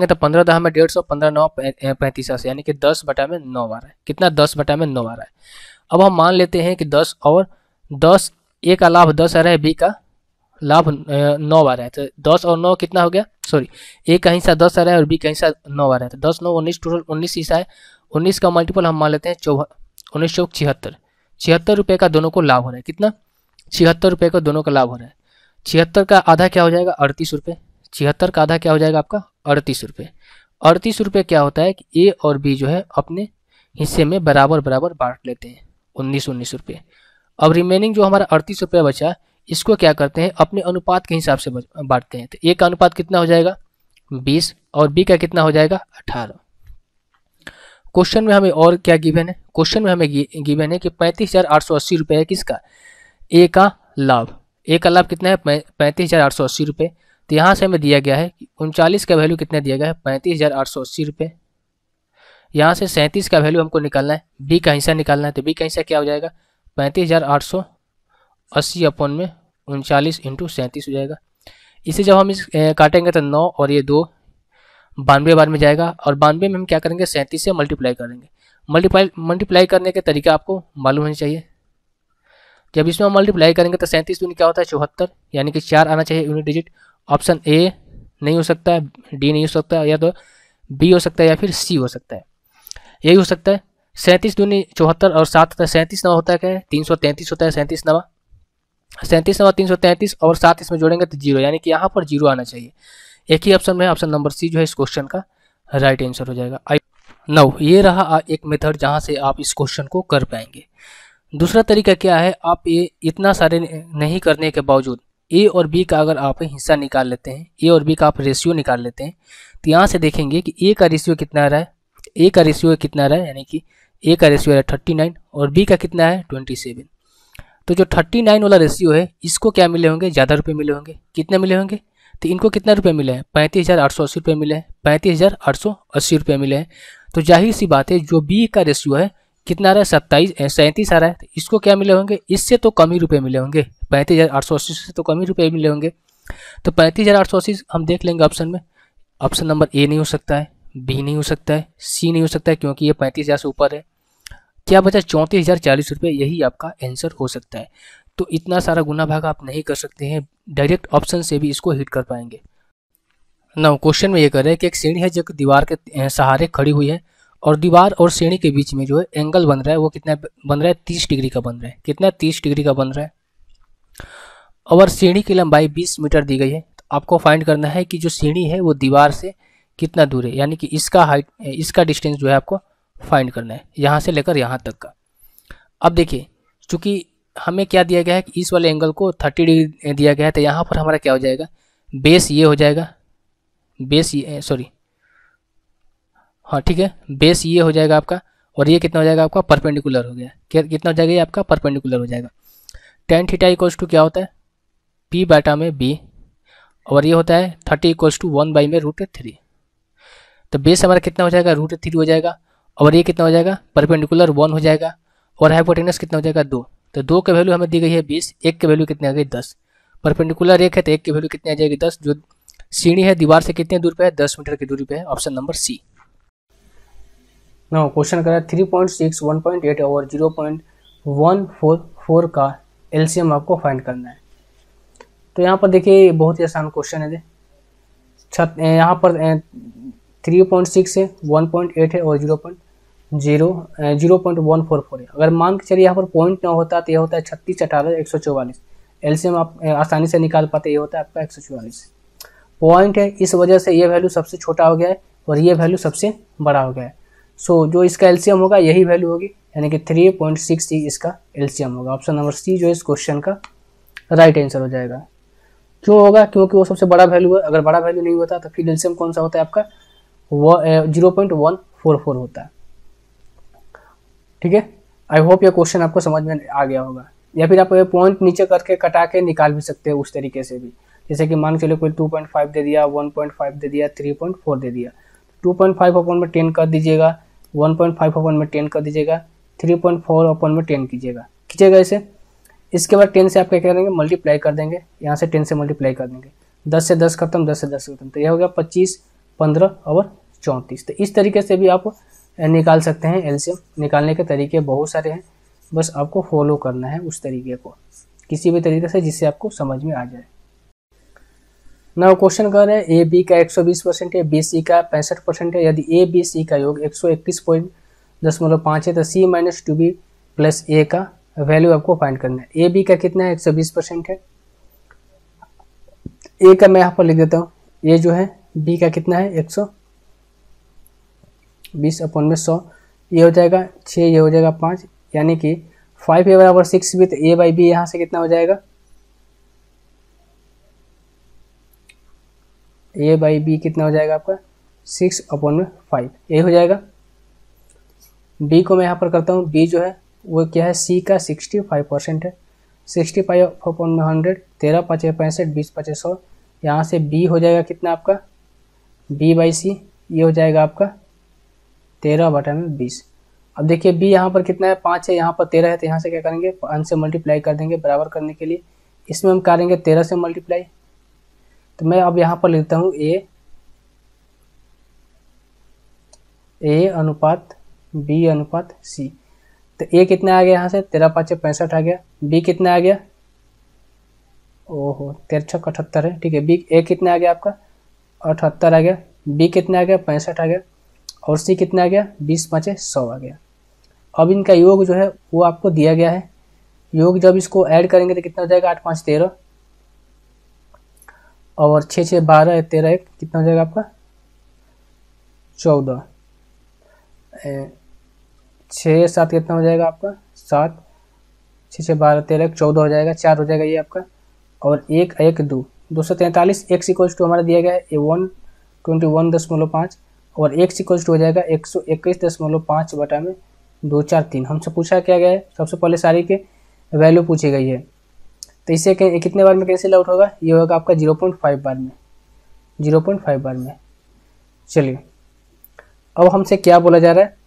तो 15 10 में 150, 15 9 35 यानी कि 10/9 आ रहा है। कितना 10/9 आ रहा है। अब हम मान लेते हैं कि 10 और 10, ए का लाभ 10 आ रहा है, बी का लाभ 9 आ रहा है, तो 10 और 9 कितना हो गया, सॉरी ए का हिस्सा 10 आ रहा है और बी का हिस्सा 9 आ रहा है, तो 10 9 19, टोटल 19 हिस्सा है। 19 का मल्टीपल हम मान लेते हैं 19 चौक 76, 76 रुपये का दोनों को लाभ हो रहा है। कितना 76 रुपये का दोनों का लाभ हो रहा है। 76 का आधा क्या हो जाएगा 38 रुपये, 76 का आधा क्या हो जाएगा आपका 38 रुपये। 38 रुपये क्या होता है कि ए और बी जो है अपने हिस्से में बराबर बराबर बांट लेते हैं 19 रुपये। अब रिमेनिंग जो हमारा 38 रुपये बचा, इसको क्या करते हैं अपने अनुपात के हिसाब से बांटते हैं। तो ए का अनुपात कितना हो जाएगा 20 और बी का कितना हो जाएगा 18। क्वेश्चन में हमें और क्या गिवन है, क्वेश्चन में हमें गिवन है कि 35,880 रुपये है किसका, ए का लाभ। ए का लाभ कितना है 35,880 रुपये। तो यहाँ से हमें दिया गया है कि 39 का वैल्यू कितना दिया गया है 35,880 रुपये। यहाँ से 37 का वैल्यू हमको निकालना है, बी का हिस्सा निकालना है। तो बी का हिस्सा क्या हो जाएगा 35,880 अपन में 39 × 37 हो जाएगा। इसे जब हम इस काटेंगे तो 9 और ये 2 92 बार में जाएगा, और 92 में हम क्या करेंगे 37 से मल्टीप्लाई करेंगे। मल्टीप्लाई करने के तरीका आपको मालूम होना चाहिए। जब इसमें हम मल्टीप्लाई करेंगे तो 37 दूनी क्या होता है 74, यानी कि 4 आना चाहिए यूनिट डिजिट। ऑप्शन ए नहीं हो सकता है, डी नहीं हो सकता, या तो बी हो सकता है या फिर सी हो सकता है, यही हो सकता है। 37 दूनी 74 और 7 होता है, 37 नवा होता है क्या है 333 होता है, 37 नवा 333 और 7 इसमें जोड़ेंगे तो 0, यानी कि यहाँ पर 0 आना चाहिए। एक ही ऑप्शन में ऑप्शन नंबर सी जो है इस क्वेश्चन का राइट आंसर हो जाएगा। नाउ ये रहा एक मेथड जहाँ से आप इस क्वेश्चन को कर पाएंगे। दूसरा तरीका क्या है, आप ये इतना सारे नहीं करने के बावजूद ए और बी का अगर आप हिस्सा निकाल लेते हैं, ए और बी का आप रेशियो निकाल लेते हैं, तो यहाँ से देखेंगे कि ए का रेशियो कितना आ रहा है, ए का रेशियो कितना आ रहा है, यानी कि ए का रेशियो है 39 और बी का कितना है 27। तो जो 39 वाला रेशियो है इसको क्या मिले होंगे ज़्यादा रुपये मिले होंगे। कितने मिले होंगे, तो इनको कितना रुपये मिले हैं 35,880 रुपये मिले हैं, 35,880 रुपये मिले हैं। तो जाहिर सी बात है जो बी का रेशियो है कितना आ रहा है 37 आ रहा है, तो इसको क्या मिले होंगे इससे तो कम ही रुपये मिले होंगे, 35,880 से तो कम ही रुपये मिले होंगे। तो 35,880 हम देख लेंगे ऑप्शन में। ऑप्शन नंबर ए नहीं हो सकता है, बी नहीं हो सकता है, सी नहीं हो सकता है क्योंकि ये 35,000 से ऊपर है। क्या बचा 34,040 रुपये, यही आपका आंसर हो सकता है। तो इतना सारा गुना भाग आप नहीं कर सकते हैं, डायरेक्ट ऑप्शन से भी इसको हिट कर पाएंगे। नाउ क्वेश्चन में ये कर रहे हैं कि एक सीढ़ी है जो दीवार के सहारे खड़ी हुई है और दीवार और सीढ़ी के बीच में जो है एंगल बन रहा है वो कितना बन रहा है 30 डिग्री का बन रहा है। कितना 30 डिग्री का बन रहा है। और सीढ़ी की लंबाई 20 मीटर दी गई है, तो आपको फाइंड करना है कि जो सीढ़ी है वो दीवार से कितना दूर है, यानी कि इसका हाइट, इसका डिस्टेंस जो है आपको फाइंड करना है, यहाँ से लेकर यहाँ तक का। अब देखिए, चूंकि हमें क्या दिया गया है कि इस वाले एंगल को 30 डिग्री दिया गया है, तो यहाँ पर हमारा क्या हो जाएगा, बेस ये हो जाएगा, बेस ये, सॉरी हाँ ठीक है, बेस ये हो जाएगा आपका, और ये कितना हो जाएगा आपका, परपेंडिकुलर हो गया। क्या कितना हो जाएगा, ये आपका परपेंडिकुलर हो जाएगा। tan थीटा इक्वल्स टू क्या होता है, p बाटा में b, और ये होता है 30 इक्वल्स टू 1 बाई में √3। तो बेस हमारा कितना हो जाएगा, √3 हो जाएगा, और ये कितना हो जाएगा, परपेंडिकुलर 1 हो जाएगा, और हाइपोटेनस कितना हो जाएगा 2। तो 2 की वैल्यू हमें दी गई है 20, 1 की वैल्यू कितनी आ गई 10, परपेंडिकुलर 1 है तो 1 की वैल्यू कितनी आ जाएगी 10, जो सीढ़ी है दीवार से कितने दूर पे है, 10 मीटर की दूरी पे है, option number C. No question कर रहा है 3.6, 1.8 और 0.144 का एलसीएम आपको फाइंड करना है। तो यहाँ पर देखिए बहुत ही आसान क्वेश्चन है। यहाँ पर 3.6 है, 1.8 है और 0.144 है। अगर मान के चलिए यहाँ पर पॉइंट ना होता तो यह होता है 36, 18, 144। एलसीएम आप आसानी से निकाल पाते, ये होता है आपका 144। पॉइंट है, इस वजह से ये वैल्यू सबसे छोटा हो गया है और ये वैल्यू सबसे बड़ा हो गया है। सो जो इसका एलसीएम होगा यही वैल्यू होगी, यानी कि 3.6 ही इसका एलसीएम होगा। ऑप्शन नंबर सी जो इस क्वेश्चन का राइट आंसर हो जाएगा। क्यों होगा, क्योंकि वो सबसे बड़ा वैल्यू है। अगर बड़ा वैल्यू नहीं होता तो फिर एलसीएम कौन सा होता है आपका, 0.144 होता है। ठीक है, आई होप ये क्वेश्चन आपको समझ में आ गया होगा। या फिर आप पॉइंट नीचे करके कटा के निकाल भी सकते हैं उस तरीके से भी, जैसे कि मान के चलो कोई 2.5 दे दिया, 1.5 दे दिया, 3.4 दे दिया, 2.5 अपॉन में 10 कर दीजिएगा, 1.5 अपॉन में 10 कर दीजिएगा, 3.4 अपॉन में 10 कीजिएगा इसे। इसके बाद 10 से आप क्या करेंगे, मल्टीप्लाई कर देंगे, यहाँ से 10 से मल्टीप्लाई कर देंगे, 10 से 10 खत्म, 10 से 10 खत्म, तो यह हो गया 25, 15 और 34। तो इस तरीके से भी आप निकाल सकते हैं एलसीएम। निकालने के तरीके बहुत सारे हैं, बस आपको फॉलो करना है उस तरीके को, किसी भी तरीके से जिससे आपको समझ में आ जाए। ना क्वेश्चन कर रहे हैं ए बी का 120% है, बी सी का 65% है। यदि ए बी सी का योग 121.5 है तो सी माइनस 2b प्लस ए का वैल्यू आपको फाइंड करना है। ए बी का कितना है, 120% है। ए का मैं यहाँ पर लिख देता हूँ, ए जो है बी का कितना है 120 अपॉन में 100, ये हो जाएगा 6, ये हो जाएगा 5, यानी कि 5 ए बराबर 6 भी, तो ए बाई बी यहाँ से कितना हो जाएगा, ए बाई बी कितना हो जाएगा आपका 6 अपॉन में 5, ये हो जाएगा। बी को मैं यहाँ पर करता हूँ, बी जो है वो क्या है, सी का 65% है, 65 अपॉन में 100, 13 5 65, 20 5 100, यहाँ से बी हो जाएगा कितना आपका, बी बाई सी, ये हो जाएगा आपका 13 बटा में 20। अब देखिए बी यहाँ पर कितना है, 5 है, यहाँ पर 13 है, तो यहाँ से क्या करेंगे, 5 से मल्टीप्लाई कर देंगे बराबर करने के लिए। इसमें हम करेंगे 13 से मल्टीप्लाई, तो मैं अब यहाँ पर लिखता हूँ ए अनुपात बी अनुपात सी। तो ए कितना आ गया यहाँ से, 13 5 65 आ गया। बी कितना आ गया, ओहो 13 78 है, ठीक है। बी ए कितना आ गया आपका 78 आ गया, बी कितना आ गया 65 आ गया, और सी कितना आ गया 20 5 100 आ गया। अब इनका योग जो है वो आपको दिया गया है। योग जब इसको ऐड करेंगे तो कितना हो जाएगा, 8 5 13 और 6 6 12 13 1 कितना हो जाएगा आपका 14, 6 7 कितना हो जाएगा आपका 7, 6 6 12 13 1 14 हो जाएगा, 4 हो जाएगा ये आपका, और 1 1 2 243। एक्स इक्वल्स टू हमारा दिया गया है 121.5 और एक्स इक्वल्स टू हो जाएगा 121.5 बटा में 2 4 3। हमसे पूछा क्या गया है, सबसे पहले सारी के वैल्यू पूछी गई है, तो इसे कितने बार में कैंसिल आउट होगा, ये होगा आपका 0.5 बार में, 0.5 बार में। चलिए अब हमसे क्या बोला जा रहा है,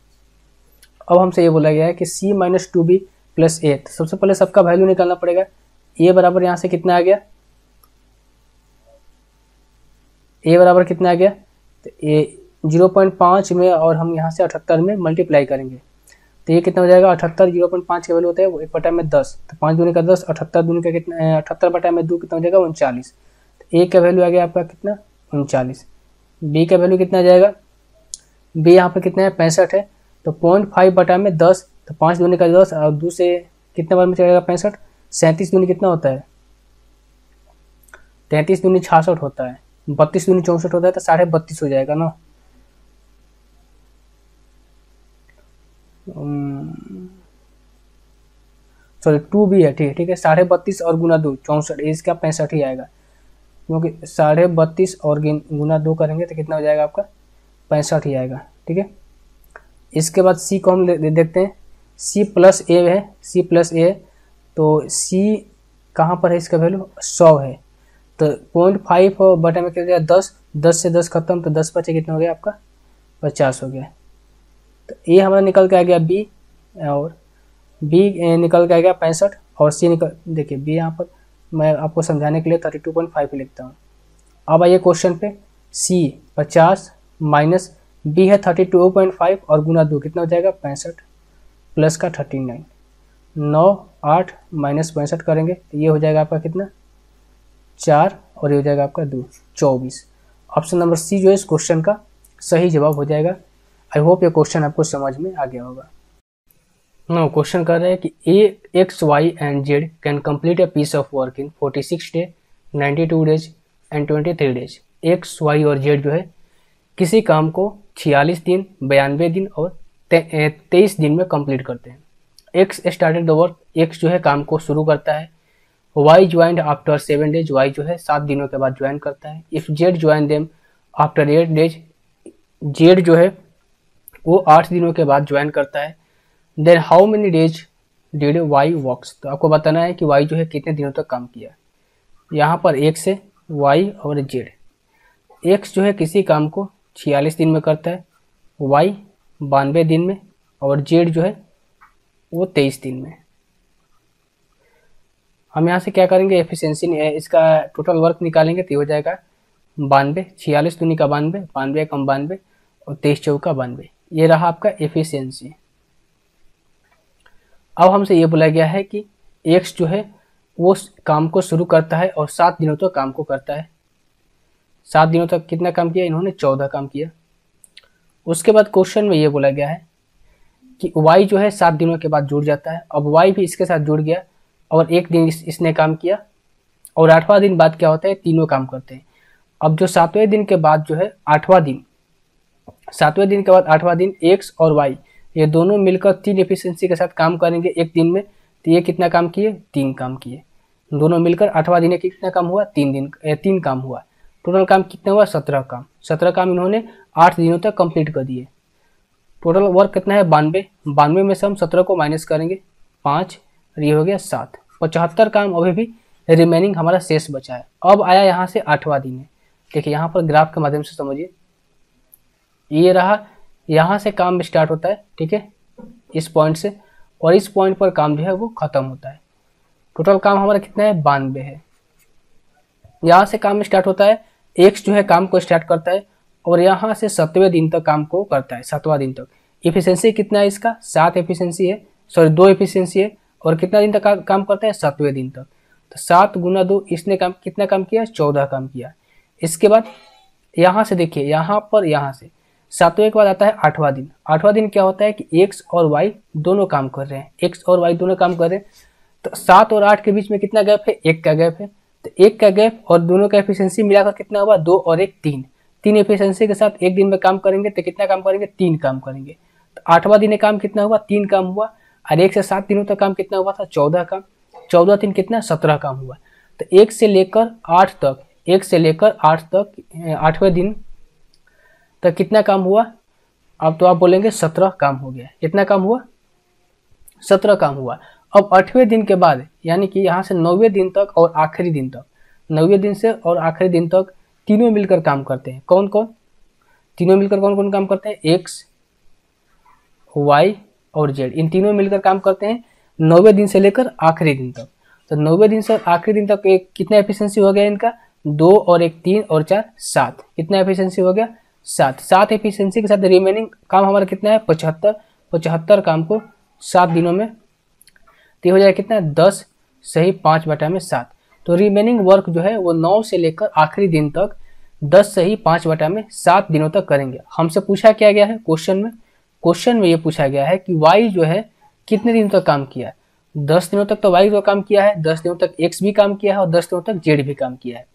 अब हमसे ये बोला गया है कि c माइनस 2b प्लस ए। तो सबसे पहले सबका वैल्यू निकालना पड़ेगा। ए बराबर यहाँ से कितना आ गया, ए बराबर कितना आ गया, तो ए 0.5 में और हम यहाँ से 78 में मल्टीप्लाई करेंगे, तो ये कितना हो जाएगा 78, 0.5 का वैल्यू होता है 1 बटा में 10, तो 5 दूनी का 10, 78 दूनी का कितना, 78 बटा में 2 कितना हो जाएगा 39। तो ए का वैल्यू आ गया आपका कितना 39। बी का वैल्यू कितना आ जाएगा, बी यहाँ पर कितना है 65 है, तो 0.5 बटा में 10, तो 5 दूनी का 10 और 2 से कितने बार में चलेगा 65, 37 दूनी कितना होता है 33 दूनी 66 होता है, 32 दूनी 64 होता है तो 32.5 हो जाएगा ना। सॉरी 2 भी है, ठीक है 32.5 और गुना 2 64, इसका 65 ही आएगा, क्योंकि 32.5 और गुना 2 करेंगे तो कितना हो जाएगा आपका 65 ही आएगा। ठीक है, इसके बाद सी को हम देखते हैं। सी प्लस ए है, सी प्लस ए, तो सी कहाँ पर है, इसका वैल्यू 100 है, तो 0.5 बटे में क्या हो गया 10, 10 से 10 खत्म, तो 10 बचे कितना हो गया आपका 50 हो गया। तो ए हमारा निकल के आ गया बी, और बी निकल के आ गया 65, और सी निकल, देखिए बी यहाँ पर मैं आपको समझाने के लिए 32.5 लिखता हूँ। अब आइए क्वेश्चन पे, सी 50 माइनस बी है 32.5 और गुना 2 कितना हो जाएगा 65 प्लस का 39, 9 8 माइनस 65 करेंगे तो ये हो जाएगा आपका कितना 4, और ये हो जाएगा आपका 2 24। ऑप्शन नंबर सी जो है इस क्वेश्चन का सही जवाब हो जाएगा। आई होप ये क्वेश्चन आपको समझ में आ गया होगा। नो क्वेश्चन कर रहे हैं कि a X Y and Z can complete a piece of work in 46 day 92 days and 23 days. X Y और जेड जो है किसी काम को 46 दिन 92 दिन और 23 दिन में कंप्लीट करते हैं। X started the work, X जो है काम को शुरू करता है। Y joined after 7 days, Y जो है 7 दिनों के बाद ज्वाइन करता है। If Z join them after 8 days, Z जो है वो 8 दिनों के बाद ज्वाइन करता है। Then how many days did Y works, तो आपको बताना है कि वाई जो है कितने दिनों तक काम किया। यहाँ पर एक्स है, वाई और जेड। एक्स जो है किसी काम को 46 दिन में करता है, वाई 92 दिन में, और जेड जो है वो 23 दिन में। हम यहाँ से क्या करेंगे, एफिशिएंसी इसका टोटल वर्क निकालेंगे तो हो जाएगा 92, 46 दूनी का 92, 92 कम 92 और 23 चौका 92, ये रहा आपका एफिशिएंसी। अब हमसे ये बोला गया है कि एक्स जो है वो काम को शुरू करता है और 7 दिनों तक काम को करता है। 7 दिनों तक कितना काम किया, इन्होंने 14 काम किया। उसके बाद क्वेश्चन में ये बोला गया है कि y जो है 7 दिनों के बाद जुड़ जाता है। अब y भी इसके साथ जुड़ गया और एक दिन इसने काम किया, और 8वां दिन बाद क्या होता है, तीनों काम करते हैं। अब जो 7वें दिन के बाद जो है 8वां दिन, 7वें दिन के बाद 8वां दिन x और y ये दोनों मिलकर 3 एफिशिएंसी के साथ काम करेंगे एक दिन में। तो ये कितना काम किए, 3 काम किए। दोनों मिलकर 8वां दिन कितना काम हुआ, 3 काम हुआ। टोटल काम कितना हुआ, 17 काम। 17 काम इन्होंने 8 दिनों तक कंप्लीट कर दिए। टोटल वर्क कितना है 92, 92 में से हम 17 को माइनस करेंगे 5, ये हो गया 7। 75 काम अभी भी रिमेनिंग हमारा शेष बचा है। अब आया यहाँ से 8वां दिन है। देखिए यहाँ पर ग्राफ के माध्यम से समझिए, ये रहा, यहाँ से काम स्टार्ट होता है, ठीक है, इस पॉइंट से, और इस पॉइंट पर काम जो है वो खत्म होता है। टोटल काम हमारा कितना है 92 है। यहाँ से काम स्टार्ट होता है, एक्स जो है काम को स्टार्ट करता है और यहाँ से 7वें दिन तक काम को करता है। 7वां दिन तक एफिशिएंसी कितना है इसका, 7 एफिशिएंसी है, सॉरी 2 एफिशिएंसी है, और कितना दिन तक काम करता है, 7वें दिन तक। तो 7 गुना 2, इसने काम कितना काम किया, 14 काम किया। इसके बाद यहाँ से देखिए, यहाँ पर यहाँ से 7वें के बाद आता है 8वां दिन। 8वां दिन क्या होता है कि एक्स और वाई दोनों काम कर रहे हैं, एक्स और वाई दोनों काम कर रहे हैं। तो 7 और 8 के बीच में कितना गैप है, 1 का गैप है। तो 1 का गैप और दोनों का एफिशिएंसी मिलाकर कितना हुआ, 2 और 1 3। 3 एफिशिएंसी के साथ एक दिन में काम करेंगे तो कितना काम करेंगे, 3 काम करेंगे। तो 8वां दिन काम कितना हुआ, 3 काम हुआ, और 1 से 7 दिनों तक काम कितना हुआ था, 14 काम। 14 दिन कितना, 17 काम हुआ। तो 1 से लेकर 8 तक, 1 से लेकर 8 तक, 8वें दिन तक कितना काम हुआ, अब तो आप बोलेंगे 17 काम हो गया। कितना काम हुआ, 17 काम हुआ। अब 8वें दिन के बाद, यानी कि यहाँ से 9वें दिन तक और आखिरी दिन तक, 9वें दिन से और आखिरी दिन तक तीनों मिलकर काम करते हैं। कौन कौन, तीनों मिलकर कौन कौन काम करते हैं, एक्स, वाई और जेड, इन तीनों मिलकर काम करते हैं 9वें दिन से लेकर आखिरी दिन तक। तो 9वें दिन से आखिरी दिन तक एक कितना एफिशिएंसी हो गया इनका, 2 और 1 3 और 4 7, कितना एफिशिएंसी हो गया, 7। 7 एफिशिएंसी के साथ रिमेनिंग काम हमारा कितना है, 75। 75 काम को 7 दिनों में, तो हो जाएगा कितना, 10 सही 5/7। तो रिमेनिंग वर्क जो है वो 9 से लेकर आखिरी दिन तक 10 सही 5/7 दिनों तक करेंगे। हमसे पूछा क्या गया है क्वेश्चन में ये पूछा गया है कि वाई जो है कितने दिनों तक काम किया है। 10 दिनों तक तो वाई तो काम किया है, 10 दिनों तक एक्स भी काम किया है और 10 दिनों तक जेड भी काम किया है।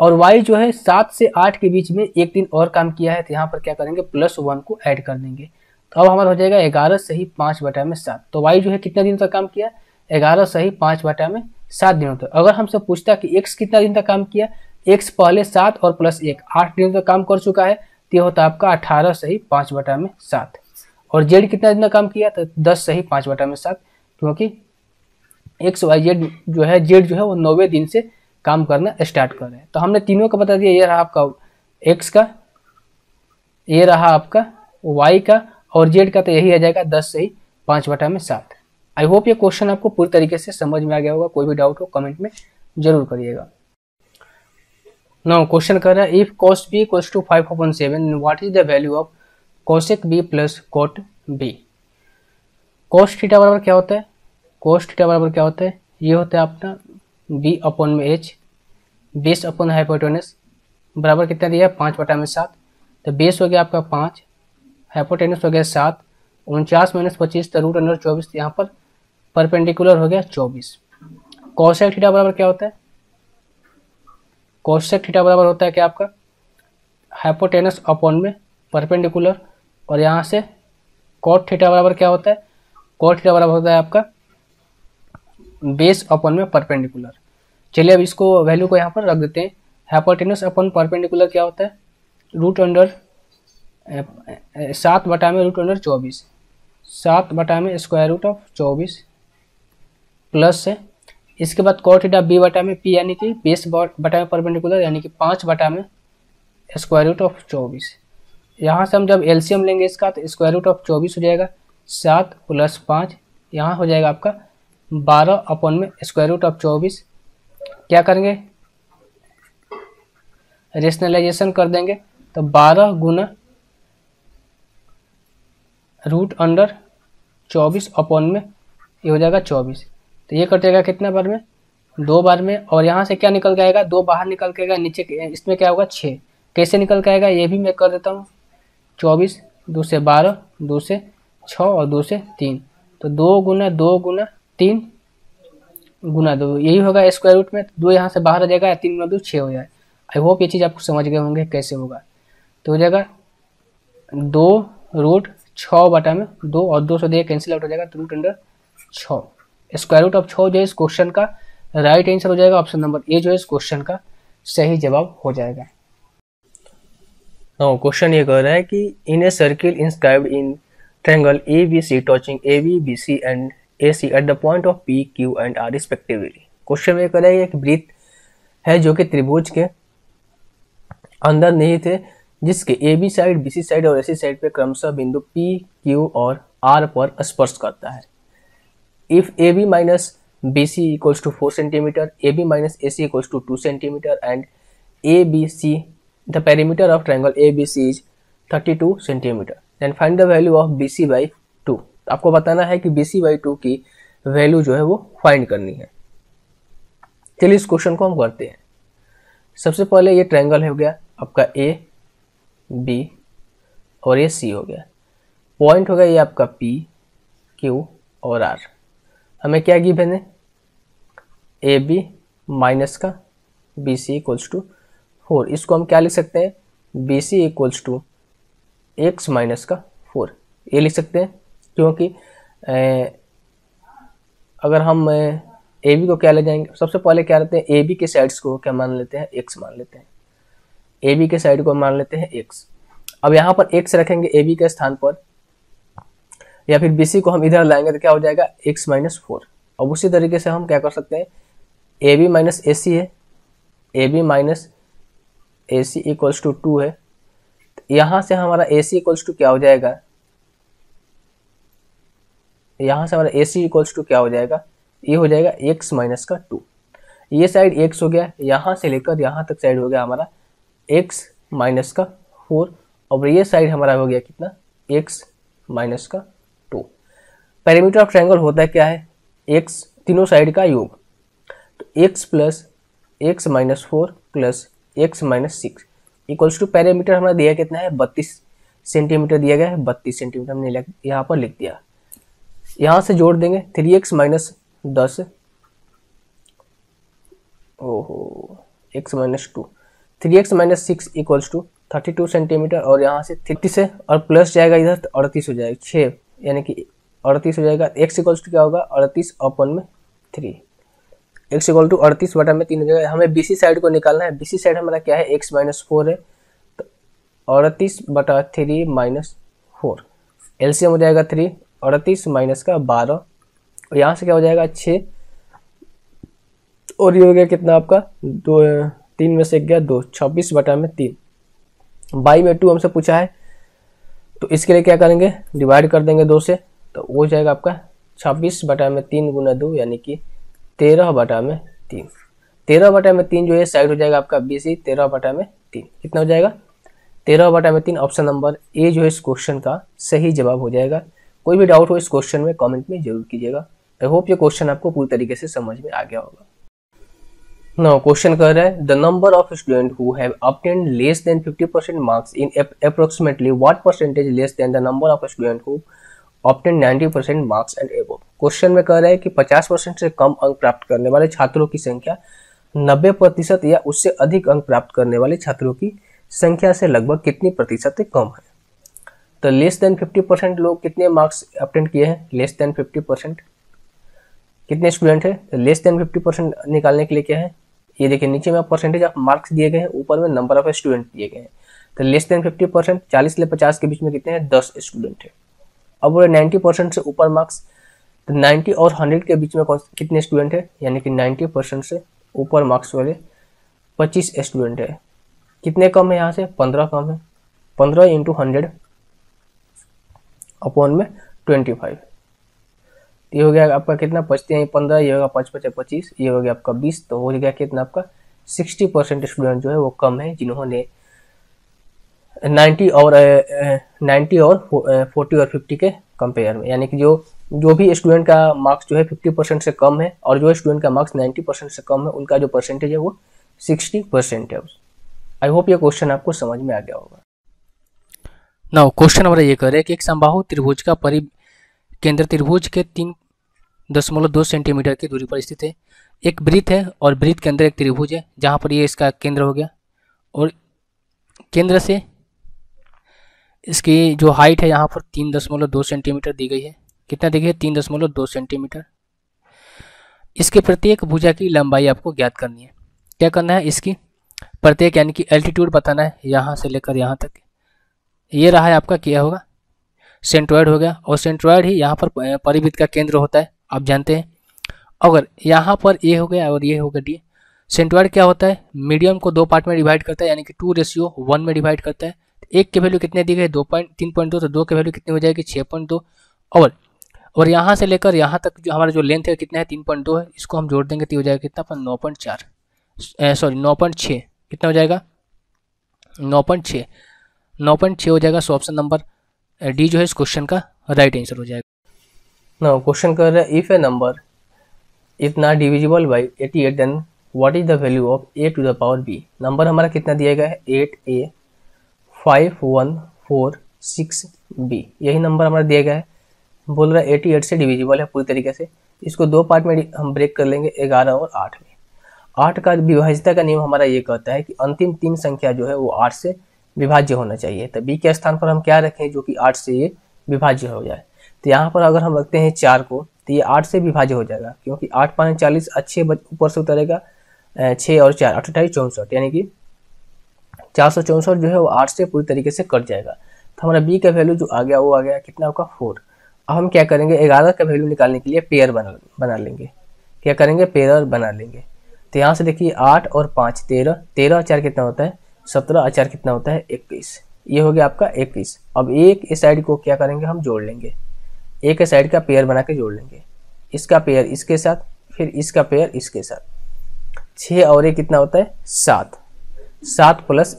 और y जो है 7 से 8 के बीच में एक दिन और काम किया है, तो यहाँ पर क्या करेंगे +1 को ऐड कर देंगे। तो अब हमारा हो जाएगा 11 सही 5/7। तो y जो है कितना दिन तक काम किया, 11 सही 5/7 दिनों तक। अगर हमसे पूछता कि x कितना दिन तक काम किया, x पहले 7 और +1 8 दिनों तक काम कर चुका है, तो ये होता है आपका 18 सही 5/7। और z कितना दिन तक काम किया, तो 10 सही 5/7, क्योंकि एक्स वाई जेड जो है वो 90 दिन से काम करना स्टार्ट कर रहे हैं। तो हमने तीनों का बता दिया, ये रहा आपका एक्स का, ये रहा आपका वाई का, और जेड का तो यही आ जाएगा 10 सही 5/7। आई होप ये क्वेश्चन आपको पूरी तरीके से समझ में आ गया होगा। कोई भी डाउट हो कमेंट में जरूर करिएगा। नाउ क्वेश्चन कर रहा है if cos b equals to 5/7 what is the value of cosec b प्लस cot b। cos थीटा बराबर क्या होता है, cos थीटा बराबर क्या होता है, ये होता है अपना b/h बेस अपॉन हाइपोटेनस बराबर कितना दिया है 5/7। तो बेस हो गया आपका 5, हाइपोटेनस हो गया 7, 49 - 25 तो √24, यहाँ पर परपेंडिकुलर हो गया 24। cosec थीटा बराबर क्या होता है, cosec थीटा बराबर होता है क्या आपका हाइपोटेनस अपॉन में परपेंडिकुलर, और यहाँ से cot थीटा बराबर क्या होता है, cot थीटा बराबर होता है आपका बेस अपॉन में परपेंडिकुलर। चलिए अब इसको वैल्यू को यहाँ पर रख देते हैं। हाइपोटेनस अपॉन परपेंडिकुलर क्या होता है, √7/√24, 7/√24 प्लस है, इसके बाद cot थीटा b/p यानी कि बेस बटा परपेंडिकुलर यानी कि 5/√24। यहाँ से हम जब एलसीएम लेंगे इसका तो √24 हो जाएगा, 7 + 5 यहाँ हो जाएगा आपका 12/√24। क्या करेंगे रेशनलाइजेशन कर देंगे, तो 12 गुना √24 अपॉन में ये हो जाएगा 24। तो ये कट जाएगा कितना बार में, 2 बार में, और यहाँ से क्या निकल के आएगा 2 बाहर निकल के आएगा, नीचे इसमें क्या होगा 6, कैसे निकल के आएगा ये भी मैं कर देता हूँ। 24 2 से 12, 2 से 6 और 2 से 3, तो 2 गुना 2 गुना 3 गुना 2 यही होगा स्क्वायर रूट में, 2 यहाँ से बाहर आ जाएगा, 3 गुना 2 6 हो जाए। आई होप ये चीज़ आपको समझ गए होंगे कैसे होगा। तो हो जाएगा 2√6/2 और 2 से दिए कैंसिल आउट हो जाएगा, तो √6। स्क्वायर रूट ऑफ 6 जो है इस क्वेश्चन का राइट आंसर हो जाएगा, ऑप्शन नंबर ए जो है इस क्वेश्चन का सही जवाब हो जाएगा। क्वेश्चन ये कह रहा है कि in a circle inscribed in triangle ABC touching AB BC and AC at the point of P Q and R respectively. Question में कह रहा है कि वृत्त है जो कि त्रिभुज के अंदर नहीं थे, जिसके AB साइड BC साइड और AC साइड पे क्रमशः बिंदु P Q और R पर स्पर्श करता है। If AB minus BC equals to 4 centimetre, AB minus AC equals to 2 centimetre and ABC the perimeter of triangle ABC is 32 centimeter. Then find the value of BC by 2. आपको बताना है कि BC by 2 की value जो है वो find करनी है। चलिए इस क्वेश्चन को हम करते हैं। सबसे पहले ये ट्रायंगल हो गया आपका A, B और ये C हो गया। पॉइंट हो गया ये आपका P, Q और R। हमें क्या गिवन है, AB माइनस का BC इक्वल्स टू 4। इसको हम क्या लिख सकते हैं, BC equals to x minus का 4 ये लिख सकते हैं, क्योंकि अगर हम AB को क्या ले जाएंगे, सबसे पहले क्या लेते हैं AB के साइड्स को क्या मान लेते हैं, x मान लेते हैं। AB के साइड को मान लेते हैं x। अब यहाँ पर x रखेंगे AB के स्थान पर, या फिर BC को हम इधर लाएंगे तो क्या हो जाएगा x माइनस 4। अब उसी तरीके से हम क्या कर सकते हैं, AB माइनस AC है, AB minus AC equals to 2 है, यहाँ से हमारा AC इक्वल्स टू क्या हो जाएगा, यहाँ से हमारा AC इक्वल्स टू क्या हो जाएगा, ये हो जाएगा x माइनस का 2। ये साइड x हो गया, यहाँ से लेकर यहाँ तक साइड हो गया हमारा x माइनस का 4, और ये साइड हमारा हो गया कितना x माइनस का 2। पेरीमीटर ऑफ ट्रायंगल होता है क्या है, x तीनों साइड का योग, तो x plus x minus 4 plus x minus 6 equals to perimeter हमारा दिया कितना है 32 सेंटीमीटर दिया गया है, 32 सेंटीमीटर हमने यहाँ पर लिख दिया। यहाँ से जोड़ देंगे 3x माइनस 10, ओहो x minus 2, 3x minus 6 equals to 32 centimetre, और यहाँ से 30 से और प्लस जाएगा इधर तो 38 हो जाएगा, 6 यानी कि 38 हो जाएगा। x इक्वल्स टू क्या होगा 38 अपन में 3, x इक्वल टू 38 बटा में 3 हो जाएगा। हमें BC साइड को निकालना है, BC साइड हमारा क्या है x माइनस 4 है, तो 38 बटा 3 माइनस 4, एलसीएम हो जाएगा 3, 38 माइनस का 12, और यहाँ से क्या हो जाएगा 6, और ये हो गया कितना आपका 2, 3 में से गया 2, 26 बटा में 3, बाई में 2 हमसे पूछा है, तो इसके लिए क्या करेंगे डिवाइड कर देंगे 2 से, तो वो हो जाएगा आपका 26 बटा में 3 गुना 2 यानी कि 13 बटा में 3। 13 बटा में 3 जो है साइड हो जाएगा आपका BC, 13 बटा में 3 कितना हो जाएगा 13 बटा में 3। ऑप्शन नंबर ए जो है इस क्वेश्चन का सही जवाब हो जाएगा। कोई भी डाउट हो इस क्वेश्चन में कमेंट में जरूर कीजिएगा। आई होप ये क्वेश्चन आपको पूरी तरीके से समझ में आ गया होगा। नाउ क्वेश्चन कह रहा है the number of student who have obtained less than 50% marks in approximately what percentage less than the number of student who obtained 90% marks and above. Question में कह रहा है कि 50% से कम अंक प्राप्त करने वाले छात्रों की संख्या 90% या उससे अधिक अंक प्राप्त करने वाले छात्रों की संख्या से लगभग कितनी प्रतिशत कम है। तो लेस देन 50% लोग कितने मार्क्स ऑब्टेन किए हैं, लेस देन 50% कितने स्टूडेंट है, तो लेस देन 50% निकालने के लिए क्या है, ये देखिए नीचे में परसेंटेज ऑफ मार्क्स दिए गए हैं, ऊपर में नंबर ऑफ स्टूडेंट दिए गए हैं। तो लेस देन 50% 40 से 50 के बीच में कितने हैं 10 स्टूडेंट है। अब बोले 90% से ऊपर मार्क्स, तो 90 और 100 के बीच में कितने स्टूडेंट है, यानी कि 90% से ऊपर मार्क्स वाले 25 स्टूडेंट है। कितने कम है यहाँ से 15 कम है, 15 इंटू 100 अपॉन में 25, ये हो गया आपका कितना 15, ये होगा 5 5 25, ये हो गया आपका 20, तो हो गया कितना आपका 60% स्टूडेंट जो है वो कम है जिन्होंने 90 और 40 और 50 के कंपेयर में, यानी कि जो भी स्टूडेंट का मार्क्स जो है 50% से कम है और जो स्टूडेंट का मार्क्स 90% से कम है उनका जो परसेंटेज है वो 60% है। आई होप ये क्वेश्चन आपको समझ में आ गया होगा। नाउ क्वेश्चन हमारा ये कह रहा है कि एक समबाहु त्रिभुज का परिकेंद्र त्रिभुज के 3.2 सेंटीमीटर की दूरी पर स्थित है। एक वृत्त है और वृत्त के अंदर एक त्रिभुज है जहां पर ये इसका केंद्र हो गया, और केंद्र से इसकी जो हाइट है यहाँ पर 3.2 सेंटीमीटर दी गई है। कितना दी गई है 3.2 सेंटीमीटर। इसके प्रत्येक भुजा की लंबाई आपको ज्ञात करनी है। क्या करना है, इसकी प्रत्येक यानी कि एल्टीट्यूड बताना है यहाँ से लेकर यहाँ तक। ये रहा है आपका क्या होगा सेंट्रॉयड हो गया, और सेंट्रॉयड ही यहाँ पर परिवृत्त का केंद्र होता है, आप जानते हैं। अगर यहाँ पर ए हो गया और ये हो गया डी। सेंट्रॉयड क्या होता है, मीडियम को 2 पार्ट में डिवाइड करता है, यानी कि 2:1 में डिवाइड करता है। एक के वैल्यू कितने दी गई 3.2, तो 2 के वैल्यू कितनी हो जाएगी 6.2, और यहाँ से लेकर यहाँ तक जो हमारा जो लेंथ है कितना है 3.2 है, इसको हम जोड़ देंगे तो हो जाएगा कितना पर 9.4, सॉरी 9.6, कितना हो जाएगा 9.6 हो जाएगा। सो ऑप्शन नंबर डी जो है इस क्वेश्चन का राइट आंसर हो जाएगा। नाउ क्वेश्चन कर रहा है if a number is not divisible by 88 then what is the value of a to the power b। Number हमारा कितना दिया गया है 8a 5146b, यही नंबर हमारा दिया गया है। बोल रहा है 88 से डिविजिबल है पूरी तरीके से। इसको 2 पार्ट में हम ब्रेक कर लेंगे 11 और 8 में। 8 का विभाज्यता का नियम हमारा ये कहता है कि अंतिम 3 संख्या जो है वो 8 से विभाज्य होना चाहिए। तो b के स्थान पर हम क्या रखें जो कि 8 से ये विभाज्य हो जाए। तो यहाँ पर अगर हम रखते हैं 4 को तो ये 8 से विभाज्य हो जाएगा, क्योंकि 8 5 40 अच्छे ऊपर से उतरेगा, 6 और 4 28 64, यानी कि 464 जो है वो 8 से पूरी तरीके से कट जाएगा। तो हमारा b का वैल्यू जो आ गया वो आ गया कितना होगा 4। अब हम क्या करेंगे 11 का वैल्यू निकालने के लिए पेयर बना लेंगे। क्या करेंगे पेयर बना लेंगे। तो यहाँ से देखिए 8 और 5 13, 13 और 4 कितना होता है 17 और 4 कितना होता है 21, ये हो गया आपका 21। अब एक इस साइड को क्या करेंगे हम जोड़ लेंगे, एक साइड का पेयर बना के जोड़ लेंगे, इसका पेयर इसके साथ, फिर इसका पेयर इसके साथ। 6 और 1 कितना होता है 7, 7 प्लस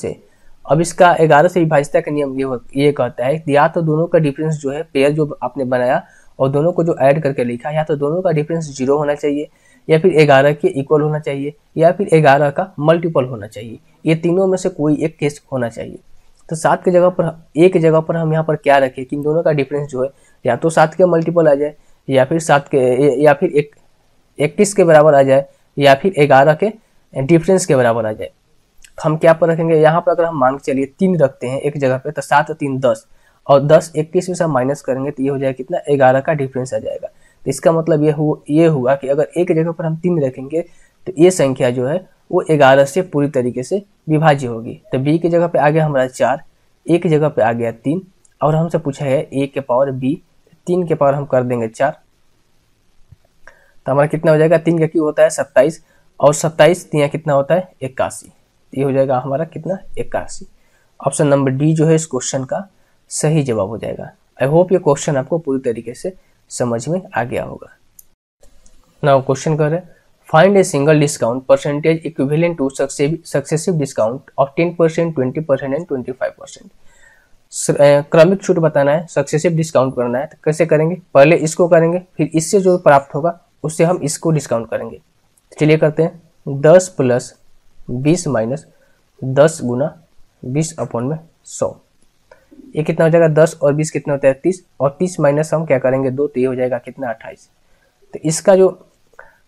ए। अब इसका 11 से विभाज्यता का नियम ये कहता है या तो दोनों का डिफरेंस जो है पेयर जो आपने बनाया और दोनों को जो ऐड करके लिखा, या तो दोनों का डिफरेंस 0 होना चाहिए, या फिर 11 के इक्वल होना चाहिए, या फिर 11 का मल्टीपल होना चाहिए। ये तीनों में से कोई एक केस होना चाहिए। तो 7 की जगह पर एक जगह पर हम यहाँ पर क्या रखें कि इन दोनों का डिफरेंस जो है या तो 7 के मल्टीपल आ जाए, या फिर 7 के या फिर 21 के बराबर आ जाए, या फिर 11 के डिफरेंस के बराबर आ जाए। हम क्या पर रखेंगे, यहाँ पर अगर हम मान के चलिए 3 रखते हैं एक जगह पे, तो 7 और 3 10, और 10 21 में से हम माइनस करेंगे तो ये हो जाएगा कितना, 11 का डिफरेंस आ जाएगा। तो इसका मतलब ये हुआ कि अगर एक जगह पर हम 3 रखेंगे तो ये संख्या जो है वो 11 से पूरी तरीके से विभाज्य होगी। तो b की जगह पे आ गया हमारा 4, a की जगह पे आ गया 3, और हमसे पूछा है a के पावर b, 3 के पावर हम कर देंगे 4, तो हमारा कितना हो जाएगा, 3 का क्यूब होता है 27, और 27 3 कितना होता है 81, ये हो जाएगा हमारा कितना 81। ऑप्शन नंबर डी जो है इस क्वेश्चन का सही जवाब हो जाएगा। आई होप ये क्वेश्चन आपको पूरी तरीके से समझ में आ गया होगा। नाउ क्वेश्चन कर रहे हैं, find a single discount percentage equivalent two successive discount of 10%, 20% and 25%। क्रमिक छूट बताना है, सक्सेसिव डिस्काउंट करना है, तो कैसे करेंगे, पहले इसको करेंगे, फिर इससे जो प्राप्त होगा उससे हम इसको डिस्काउंट करेंगे। चलिए करते हैं, 10 प्लस 20 माइनस 10 गुना 20/100, ये कितना हो जाएगा, 10 और 20 कितना होता है 30, और 30 माइनस हम क्या करेंगे 2, तो ये हो जाएगा कितना 28। तो इसका जो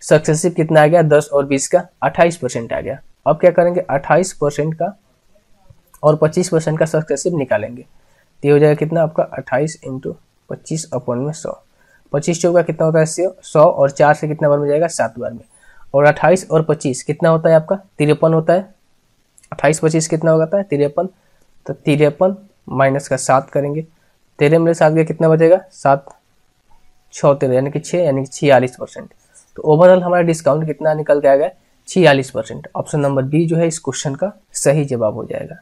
सक्सेसिव कितना आ गया, 10 और 20 का 28% आ गया। अब क्या करेंगे, 28% का और 25% का सक्सेसिव निकालेंगे, तो ये हो जाएगा कितना आपका 28 × 25/100, 25 चौका कितना होता है 100, और 4 से कितना बार में जाएगा 7 बार में, और 28 और 25 कितना होता है आपका 53 होता है, 28 25 कितना होता है 53, तो 53 माइनस का 7 करेंगे, 13 में 7 का कितना बचेगा 7 6 13 यानी कि 6 यानी कि 46%। तो ओवरऑल हमारा डिस्काउंट कितना निकल के आ गया 46%। ऑप्शन नंबर बी जो है इस क्वेश्चन का सही जवाब हो जाएगा।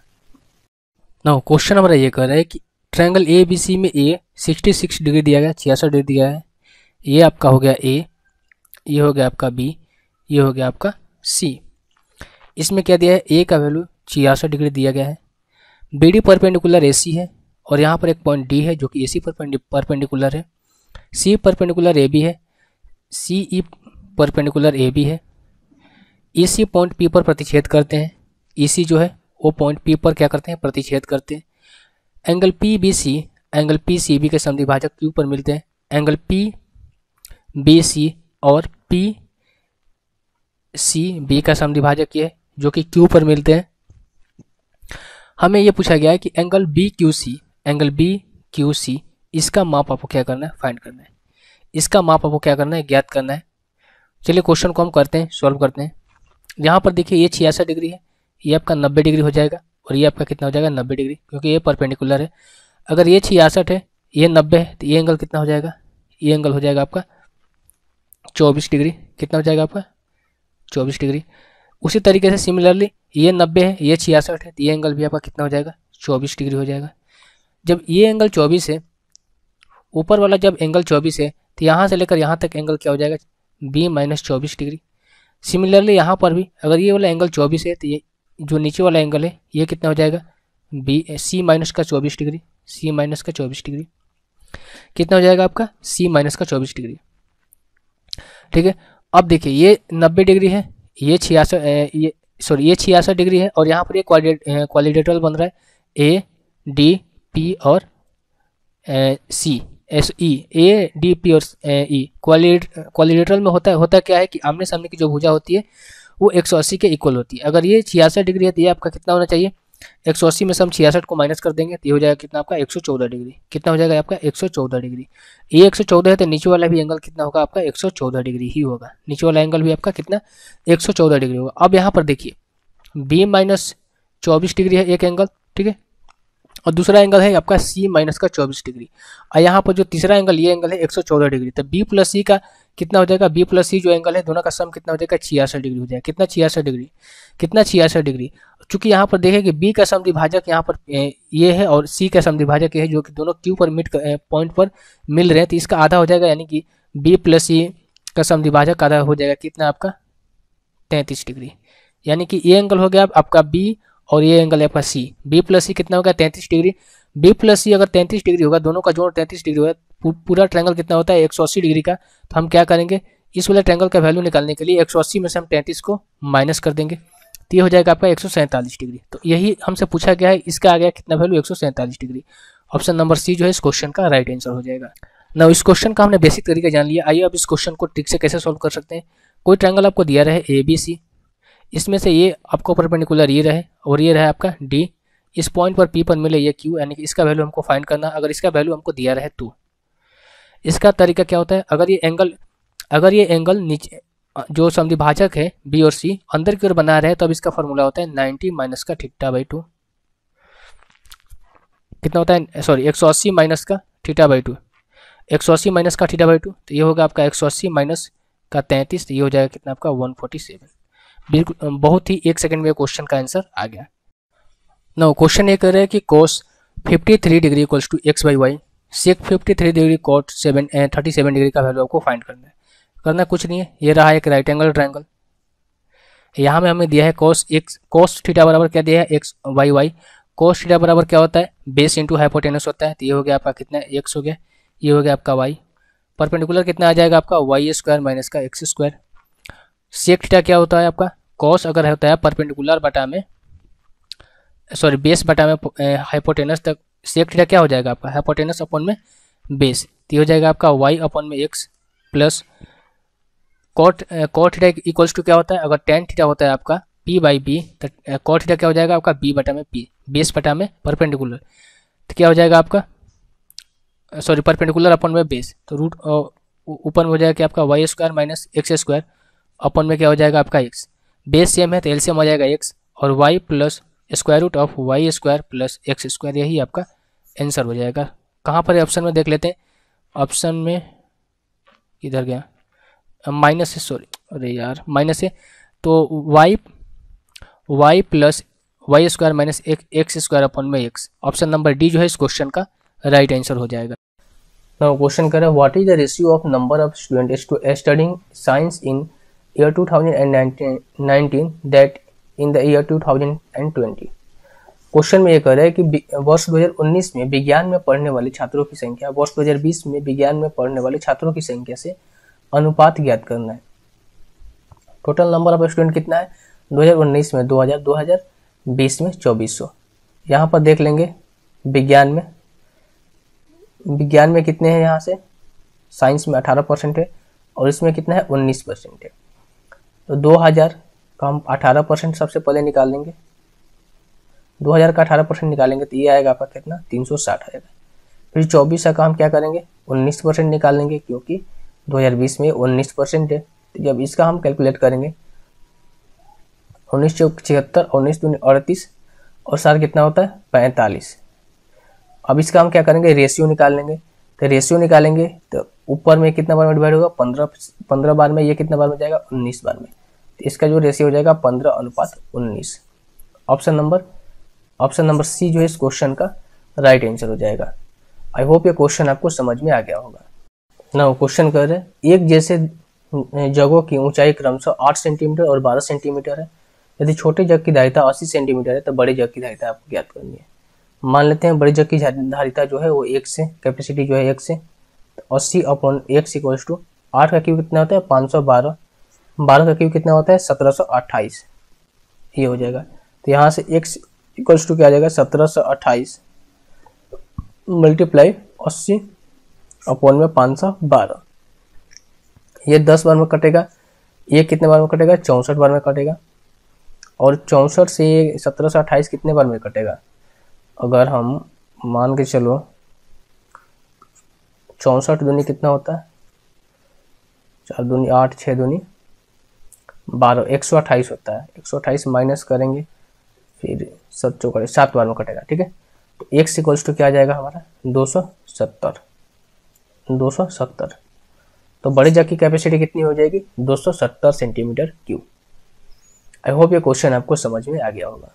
नाउ क्वेश्चन हमारा ये कह रहा है कि ट्रायंगल ए बी सी में ए 66 डिग्री दिया गया, 66 डिग्री दिया है, ये आपका हो गया ए, ये हो गया आपका बी, ये हो गया आपका सी। इसमें क्या दिया है, ए का वैल्यू 66 डिग्री दिया गया है, बी डी परपेंडिकुलर ए सी है, और यहाँ पर एक पॉइंट डी है जो कि ए सी परपेंडिकुलर है, सी परपेंडिकुलर ए बी है, सी ई परपेंडिकुलर ए बी है, ई सी पॉइंट पी पर प्रतिच्छेद करते हैं, ई सी जो है वो पॉइंट पी पर क्या करते हैं प्रतिच्छेद करते हैं, angle P B C angle P C B के समद्विभाजक क्यू पर मिलते हैं, एंगल पी बी सी और पी सी बी का समद्विभाजक ये जो कि क्यू पर मिलते हैं। हमें ये पूछा गया है कि एंगल बी क्यू सी इसका माप आपको क्या करना है, फाइंड करना है, इसका माप आपको क्या करना है, ज्ञात करना है। चलिए क्वेश्चन को हम करते हैं, सॉल्व करते हैं। यहाँ पर देखिए ये 66 डिग्री है, ये आपका 90 डिग्री हो जाएगा, और ये आपका कितना हो जाएगा 90 डिग्री, क्योंकि ये परपेंडिकुलर है। अगर ये 66 है, ये 90 है, तो ये एंगल कितना हो जाएगा, ये एंगल हो जाएगा आपका 24 डिग्री, कितना हो जाएगा आपका 24 डिग्री। उसी तरीके से सिमिलरली ये 90 है, ये 66 है, तो ये एंगल भी आपका कितना हो जाएगा 24 डिग्री हो जाएगा। जब ये एंगल 24 है, ऊपर वाला जब एंगल 24 है, तो यहाँ से लेकर यहाँ तक एंगल क्या हो जाएगा b माइनस 24 डिग्री। सिमिलरली यहाँ पर भी अगर ये वाला एंगल 24 है, तो ये जो नीचे वाला एंगल है ये कितना हो जाएगा सी माइनस का 24 डिग्री, सी माइनस का 24 डिग्री कितना हो जाएगा आपका सी माइनस का 24 डिग्री। ठीक है, अब देखिए ये 90 डिग्री है, ये 66 डिग्री है, और यहाँ पर ये क्वाड्रिलेटरल बन रहा है ए डी पी और C S E, A D P और ई। क्वाड्रिलेटरल में होता क्या है कि आमने सामने की जो भुजा होती है वो 180 के इक्वल होती है। अगर ये 66 डिग्री है तो ये आपका कितना होना चाहिए 180 में से हम 66 को माइनस कर देंगे तो ये हो जाएगा कितना आपका 114 डिग्री। कितना हो जाएगा आपका 114 डिग्री। ये 114 है तो नीचे वाला भी एंगल कितना होगा आपका 114 डिग्री ही होगा। नीचे वाला एंगल भी आपका कितना 114 डिग्री होगा। अब यहाँ पर देखिए बी माइनस 24 डिग्री है एक एंगल, ठीक है, और दूसरा एंगल है आपका सी माइनस का 24 डिग्री, और यहाँ पर जो तीसरा एंगल ये एंगल है 114 डिग्री। तो बी प्लस सी का कितना हो जाएगा, बी प्लस सी जो एंगल है दोनों का सम कितना हो जाएगा 66 डिग्री हो जाएगा। कितना 66 डिग्री, कितना 66 डिग्री। चूंकि यहाँ पर देखें कि बी का समद्विभाजक यहाँ पर ये है और सी का समद्विभाजक ये है जो कि दोनों क्यू पर मिड पॉइंट पर मिल रहे हैं, तो इसका आधा हो जाएगा, यानी कि बी प्लस सी का समद्विभाजक आधा हो जाएगा कितना आपका 33 डिग्री। यानी कि ये एंगल हो गया आपका बी और ये एंगल है आपका सी। बी प्लस सी कितना होगा 33 डिग्री। बी प्लस सी अगर 33 डिग्री होगा, दोनों का जोड़ 33 डिग्री होगा, पूरा ट्रायंगल कितना होता है 180 डिग्री का। तो हम क्या करेंगे इस वाले ट्रायंगल का वैल्यू निकालने के लिए 180 में से हम 33 को माइनस कर देंगे, तो ये हो जाएगा आपका 147 डिग्री। तो यही हमसे पूछा गया है, इसका आ गया कितना value 147 degree. Option number C जो है इस क्वेश्चन का राइट आंसर हो जाएगा। ना इस क्वेश्चन का हमने बेसिक तरीका जान लिया। आइए अब इस क्वेश्चन को ट्रिक से कैसे सॉल्व कर सकते हैं। कोई ट्रायंगल आपको दिया रहे ए बी सी, इसमें से ये आपको परपेंडिकुलर ये रहे और ये रहे आपका डी, इस पॉइंट पर पी पर मिले ये क्यू, यानी कि इसका वैल्यू हमको फाइंड करना। अगर इसका वैल्यू हमको दिया रहे तो इसका तरीका क्या होता है, अगर ये एंगल नीचे जो समद्विभाजक है बी और सी अंदर की ओर बना रहे तो अब इसका फॉर्मूला होता है 90 माइनस का θ/2, कितना होता है, सॉरी 180 माइनस का θ/2, 180 माइनस का θ/2, तो ये होगा आपका 180 माइनस का 33, तो ये हो जाएगा कितना आपका 147। बिल्कुल बहुत ही 1 सेकंड में क्वेश्चन का आंसर आ गया। नो क्वेश्चन ये कह रहे हैं कि cos 53 degree equals to x by y, sec 53 degree cot 37 degree का वैल्यू आपको फाइंड करना है। करना कुछ नहीं है, ये रहा एक राइट एंगल ट्रायंगल, यहाँ में हमें दिया है cos थीटा बराबर क्या दिया है x y y, cos theta बराबर क्या होता है बेस इंटू हाइपोटेनस होता है, तो ये हो गया आपका कितना एक्स हो गया, ये हो गया आपका वाई, परपेंडिकुलर कितना आ जाएगा आपका वाई स्क्वायर माइनस का एक्स स्क्वायर। सेक थीटा क्या होता है आपका cos अगर होता है परपेंडिकुलर बटा में सॉरी बेस बटा में हाइपोटेनस तक, सेक थीटा क्या हो जाएगा आपका हाइपोटेनस अपॉन में बेस, तो हो जाएगा आपका वाई अपॉन में x plus cot theta equals to क्या होता है, अगर टेन थीटा होता है आपका पी बाई बी, तो कॉट थीटा क्या हो जाएगा आपका बी बटा में पी, बेस बटा में परपेंडिकुलर, तो क्या हो जाएगा आपका सॉरी परपेंडिकुलर अपॉन में बेस, तो रूट ऊपर में हो जाएगा कि आपका y square minus x square upon में क्या हो जाएगा आपका एक्स, बेस सेम है तो एलसीएम हो जाएगा एक्स और y plus square root of y square plus x square, यही आपका आंसर हो जाएगा। कहाँ पर ऑप्शन में देख लेते हैं, ऑप्शन में किधर गया माइनस है, सॉरी अरे यार माइनस है, तो y plus y square minus x square upon में एक्स, ऑप्शन नंबर डी जो है इस क्वेश्चन का राइट आंसर हो जाएगा। नाउ क्वेश्चन कर रहा है what is the ratio of number of students studying science in year 2019 that in the year 2020। Question में ये कह रहा है कि वर्ष 2019 में विज्ञान में पढ़ने वाले छात्रों की संख्या वर्ष 2020 में विज्ञान में पढ़ने वाले छात्रों की संख्या से अनुपात ज्ञात करना है। टोटल नंबर ऑफ स्टूडेंट कितना है 2019 में 2000, 2020 में 2400। यहाँ पर देख लेंगे विज्ञान में कितने हैं, यहाँ से साइंस में 18% है और इसमें कितना है 19% है, तो 2000 का हम 18% सबसे पहले निकाल लेंगे, 2000 का 18% निकालेंगे तो ये आएगा आपका कितना 360 आएगा। फिर 24 का हम क्या करेंगे 19% निकाल लेंगे, क्योंकि 2020 में 19% है, तो जब इसका हम कैलकुलेट करेंगे 19 चौक 76, 19 दूनी 38 और सार कितना होता है 45। अब इसका हम क्या करेंगे रेशियो निकाल लेंगे, तो रेशियो निकालेंगे तो ऊपर में कितना बार में डिवाइड होगा 15 बार में, ये कितना बार में जाएगा 19 बार में, तो इसका जो रेशियो हो जाएगा 15:19। ऑप्शन नंबर सी जो है इस क्वेश्चन का राइट आंसर हो जाएगा। आई होप ये क्वेश्चन आपको समझ में आ गया होगा। ना क्वेश्चन कर रहे हैं एक जैसे जगहों की ऊंचाई क्रमशः 8 सेंटीमीटर और 12 सेंटीमीटर है, यदि छोटे जग की धारिता 80 सेंटीमीटर है तो बड़े जग की धारिता आपको ज्ञात करनी है। मान लेते हैं बड़े जग की धारिता जो है वो 1 से, कैपेसिटी जो है 1 से, 80/x इक्वल्स टू 8 का क्यूब कितना होता है 512, 12 का क्यूब कितना होता है 1728, ये हो जाएगा। तो यहाँ से x इक्वल्स टू क्या आ जाएगा 1728 मल्टीप्लाई 80/512, ये 10 बार में कटेगा, ये कितने बार में कटेगा 64 बार में कटेगा, और 64 से 1728 कितने बार में कटेगा, अगर हम मान के चलो 64 दूनी कितना होता है 4 दूनी 8, 6 दूनी 12, 128 होता है, 128 माइनस करेंगे फिर 7 चौके 7 बार में कटेगा, ठीक है। तो x इक्वल्स टू क्या आ जाएगा हमारा 270। तो बड़े जग की कैपेसिटी कितनी हो जाएगी 270 सेंटीमीटर क्यूब। आई होप ये क्वेश्चन आपको समझ में आ गया होगा।